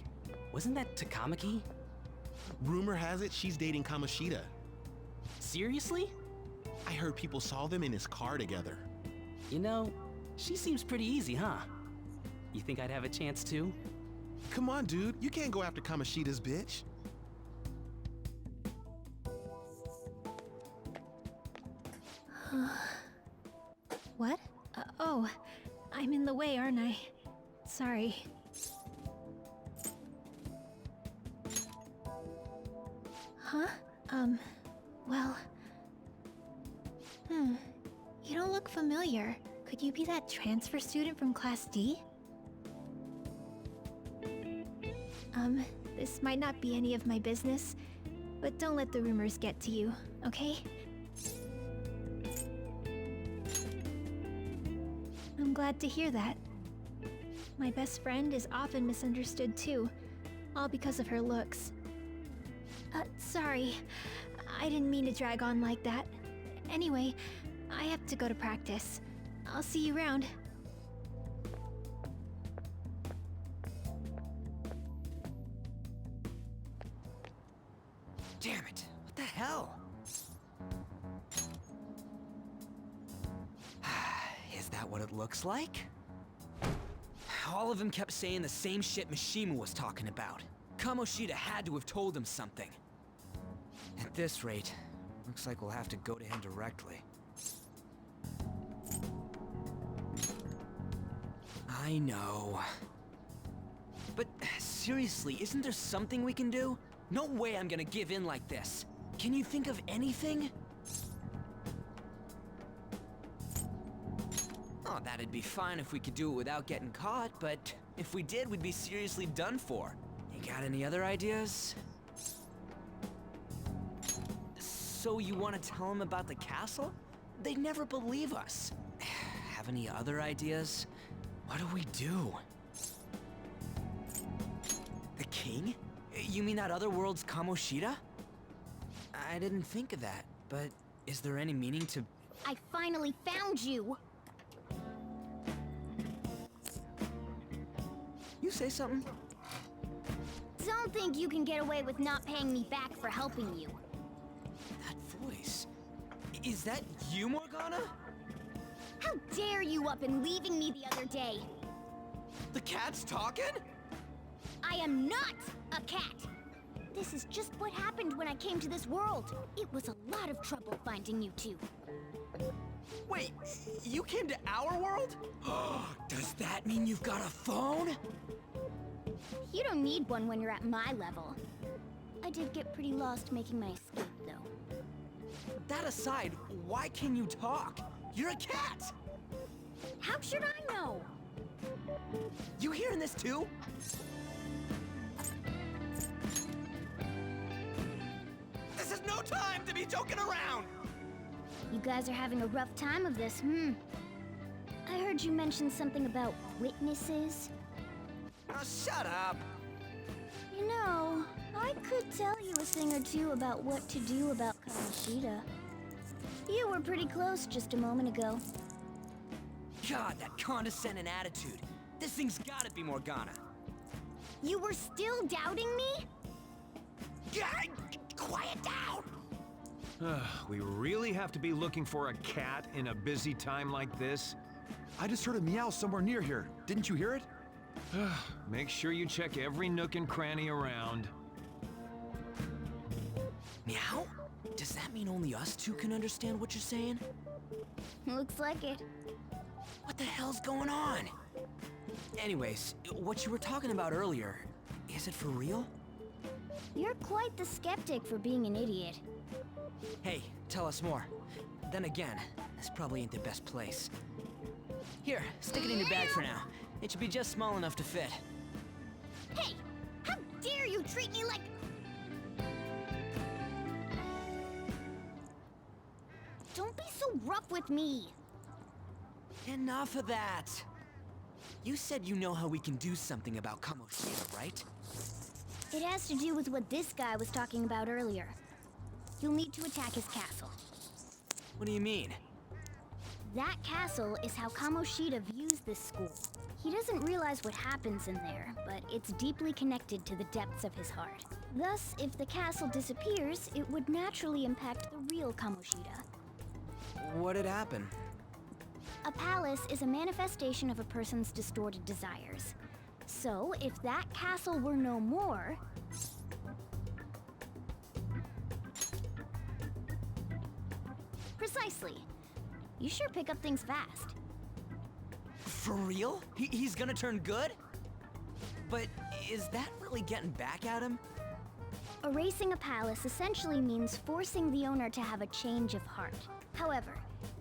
wasn't that Takamaki? Rumor has it she's dating Kamoshida. Seriously? I heard people saw them in his car together. You know, she seems pretty easy, huh? You think I'd have a chance too? Come on, dude. You can't go after Kamoshida's bitch. What? Oh, I'm in the way, aren't I? Sorry. Huh? Well... You don't look familiar. Could you be that transfer student from Class D? This might not be any of my business, but don't let the rumors get to you, okay? I'm glad to hear that. My best friend is often misunderstood too, all because of her looks. Sorry. I didn't mean to drag on like that. Anyway, I have to go to practice. I'll see you around. Damn it! What the hell? Is that what it looks like? All of them kept saying the same shit Mishima was talking about. Kamoshida had to have told him something. At this rate, looks like we'll have to go to him directly. I know. But seriously, isn't there something we can do? No way I'm gonna give in like this. Can you think of anything? Oh, that'd be fine if we could do it without getting caught, but if we did, we'd be seriously done for. You got any other ideas? So you want to tell them about the castle? They'd never believe us. Have any other ideas? What do we do? The king? You mean that other world's Kamoshida? I didn't think of that, but is there any meaning to... I finally found you! You say something? Don't think you can get away with not paying me back for helping you. That voice... Is that you, Morgana? How dare you up and leaving me the other day? The cat's talking? I am not a cat! This is just what happened when I came to this world. It was a lot of trouble finding you two. Wait, you came to our world? Does that mean you've got a phone? You don't need one when you're at my level. I did get pretty lost making my escape, though. That aside, why can you talk? You're a cat! How should I know? You hearing this too? This is no time to be joking around! You guys are having a rough time of this, I heard you mention something about witnesses. Oh, shut up! You know, I could tell you a thing or two about what to do about Kamoshida. You were pretty close just a moment ago. God, that condescending attitude. This thing's gotta be Morgana. You were still doubting me? God, quiet down! We really have to be looking for a cat in a busy time like this? I just heard a meow somewhere near here. Didn't you hear it? Make sure you check every nook and cranny around. Meow? Does that mean only us two can understand what you're saying? Looks like it. What the hell's going on? Anyways, what you were talking about earlier, is it for real? You're quite the skeptic for being an idiot. Hey, tell us more. Then again, this probably ain't the best place. Here, stick it in your bag for now. It should be just small enough to fit. Hey! How dare you treat me like... Don't be so rough with me! Enough of that! You said you know how we can do something about Kamoshida, right? It has to do with what this guy was talking about earlier. You'll need to attack his castle. What do you mean? That castle is how Kamoshida views this school. He doesn't realize what happens in there, but it's deeply connected to the depths of his heart. Thus, if the castle disappears, it would naturally impact the real Kamoshida. What'd happen? A palace is a manifestation of a person's distorted desires. So So, if that castle were no more... Precisely. You sure pick up things fast. For real? He's gonna turn good? But is that really getting back at him? Erasing a palace essentially means forcing the owner to have a change of heart. However,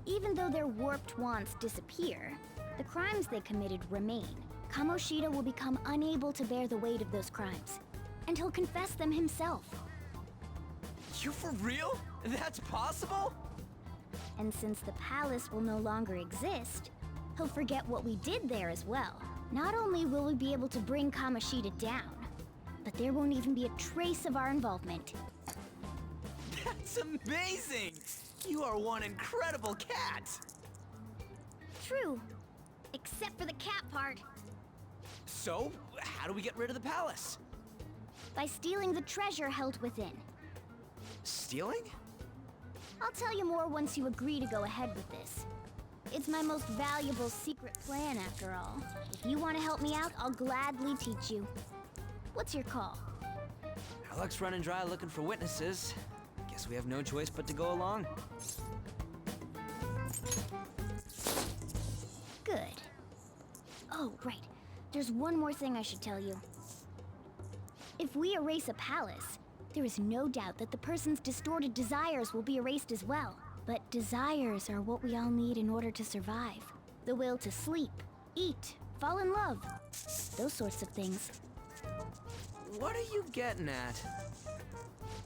even though their warped wants disappear, the crimes they committed remain. Kamoshida will become unable to bear the weight of those crimes, and he'll confess them himself. You for real? That's possible? And since the palace will no longer exist, he'll forget what we did there as well. Not only will we be able to bring Kamoshida down, but there won't even be a trace of our involvement. That's amazing! You are one incredible cat! True. Except for the cat part. So, how do we get rid of the palace? By stealing the treasure held within. Stealing? I'll tell you more once you agree to go ahead with this. It's my most valuable secret plan, after all. If you want to help me out, I'll gladly teach you. What's your call? Our luck's running dry looking for witnesses. Guess we have no choice but to go along. Good. Oh, right. There's one more thing I should tell you. If we erase a palace, there is no doubt that the person's distorted desires will be erased as well. But desires are what we all need in order to survive. The will to sleep, eat, fall in love. Those sorts of things. What are you getting at?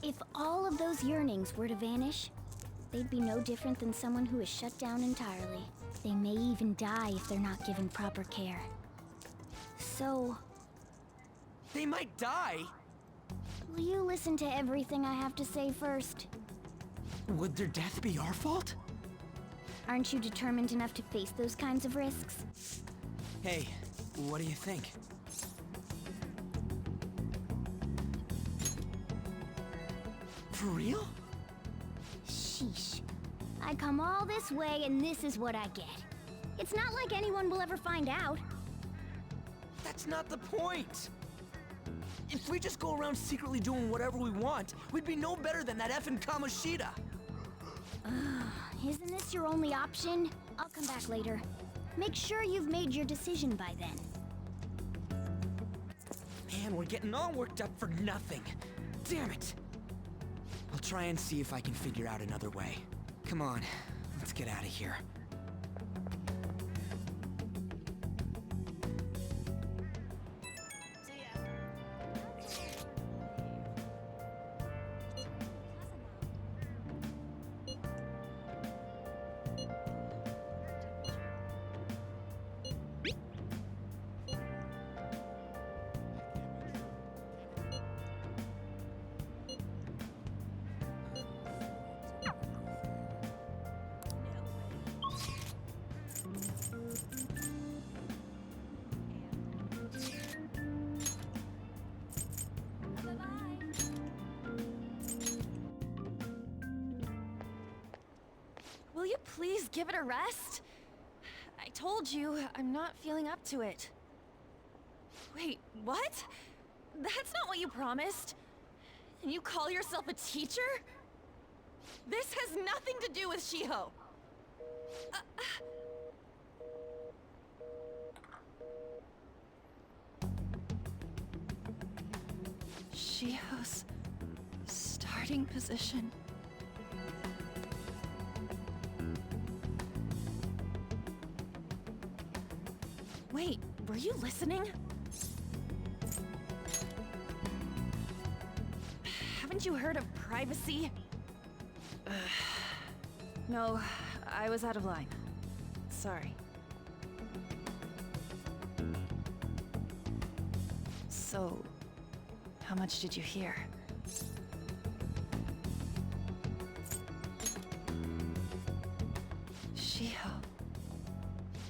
If all of those yearnings were to vanish, they'd be no different than someone who is shut down entirely. They may even die if they're not given proper care. So... They might die? Will you listen to everything I have to say first? Would their death be our fault? Aren't you determined enough to face those kinds of risks? Hey, what do you think? For real? Sheesh. I come all this way and this is what I get. It's not like anyone will ever find out. That's not the point! If we just go around secretly doing whatever we want, we'd be no better than that effing Kamoshida! Isn't this your only option? I'll come back later. Make sure you've made your decision by then. Man, we're getting all worked up for nothing. Damn it! I'll try and see if I can figure out another way. Come on, let's get out of here. Will you please give it a rest? I told you, I'm not feeling up to it. Wait, what? That's not what you promised. And you call yourself a teacher? This has nothing to do with Shiho. Shiho's starting position. Wait, were you listening? Haven't you heard of privacy? No, I was out of line. Sorry. So, how much did you hear? Shiho.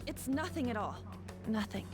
It's nothing at all. Nothing.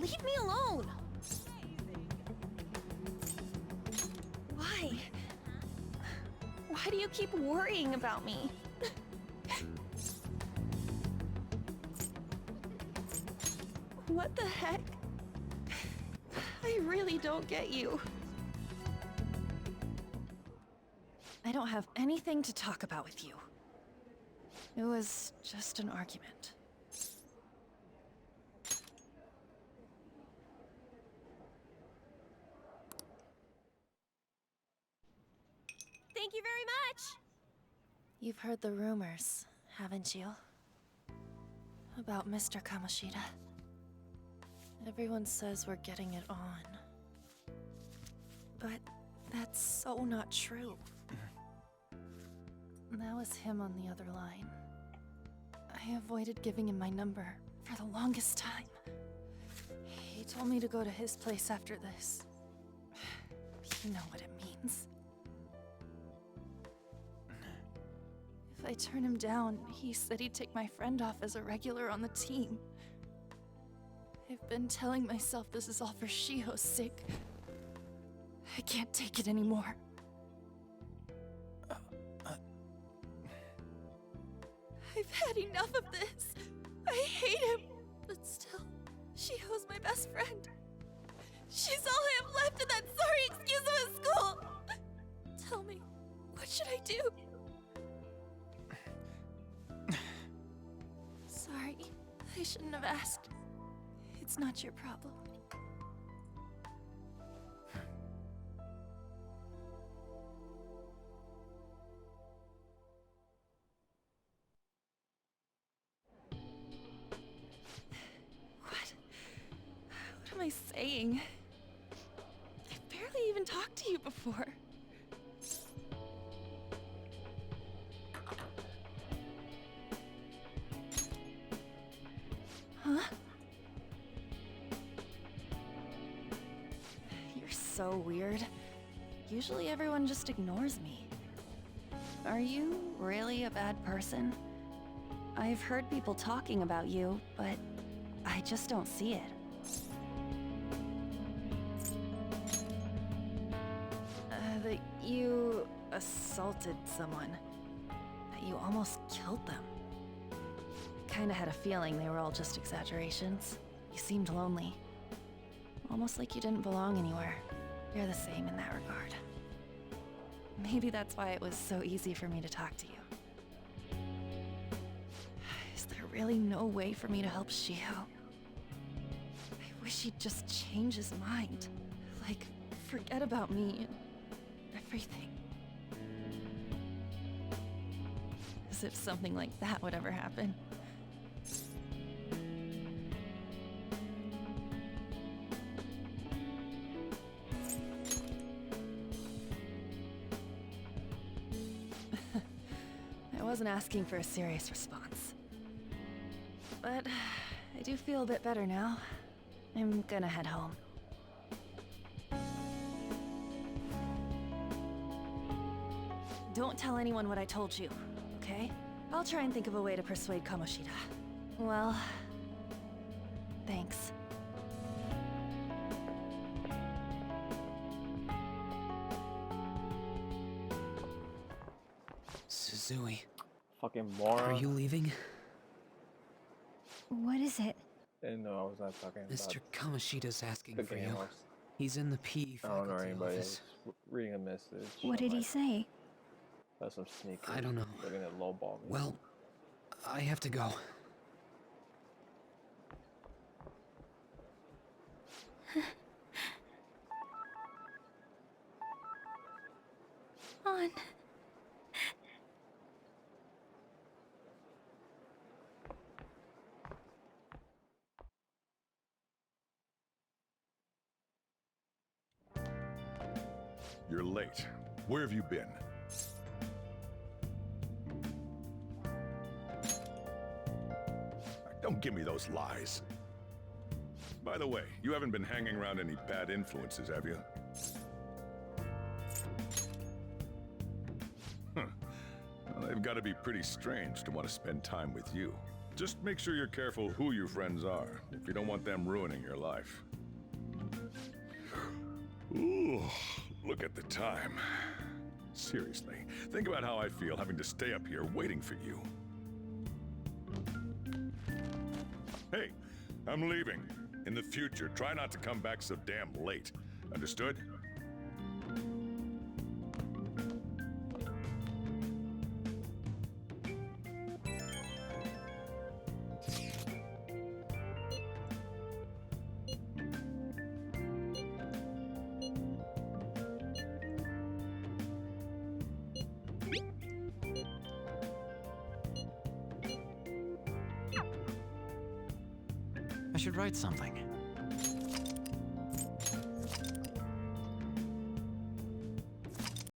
Leave me alone! Why? Why do you keep worrying about me? What the heck? I really don't get you. I don't have anything to talk about with you. It was just an argument. Thank you very much! You've heard the rumors, haven't you? About Mr. Kamoshida. Everyone says we're getting it on. But that's so not true. That was him on the other line. I avoided giving him my number for the longest time. He told me to go to his place after this. You know what it means. If I turn him down, he said he'd take my friend off as a regular on the team. I've been telling myself this is all for Shiho's sake. I can't take it anymore. I've had enough of this. I hate him. But still, Shiho's my best friend. She's all I have left in that sorry excuse of a school. Tell me, what should I do? Sorry, I shouldn't have asked. It's not your problem. What am I saying? I've barely even talked to you before. Huh? You're so weird. Usually everyone just ignores me. Are you really a bad person? I've heard people talking about you, but I just don't see it. That you assaulted someone. That you almost killed them. Kinda had a feeling they were all just exaggerations. You seemed lonely. Almost like you didn't belong anywhere. You're the same in that regard. Maybe that's why it was so easy for me to talk to you. Is there really no way for me to help Shiho? I wish he'd just change his mind. Like, forget about me and everything. As if something like that would ever happen. I wasn't asking for a serious response. But I do feel a bit better now. I'm gonna head home. Don't tell anyone what I told you, okay? I'll try and think of a way to persuade Kamoshida. Well, thanks. Suzui. Fucking moron. Are you leaving? What is it? Didn't know I was not talking about Mr. Kamoshida's asking the for game. you. He's in the PE I don't know faculty anybody. I office. was reading a message. What did he say? That's some sneaky. I don't know. They're gonna lowball me. Well, I have to go. On. You're late. Where have you been? Don't give me those lies. By the way, you haven't been hanging around any bad influences, have you? Huh. Well, they've got to be pretty strange to want to spend time with you. Just make sure you're careful who your friends are, if you don't want them ruining your life. Ooh, look at the time. Seriously, think about how I feel having to stay up here waiting for you. Hey, I'm leaving. In the future, try not to come back so damn late. Understood? I should write something.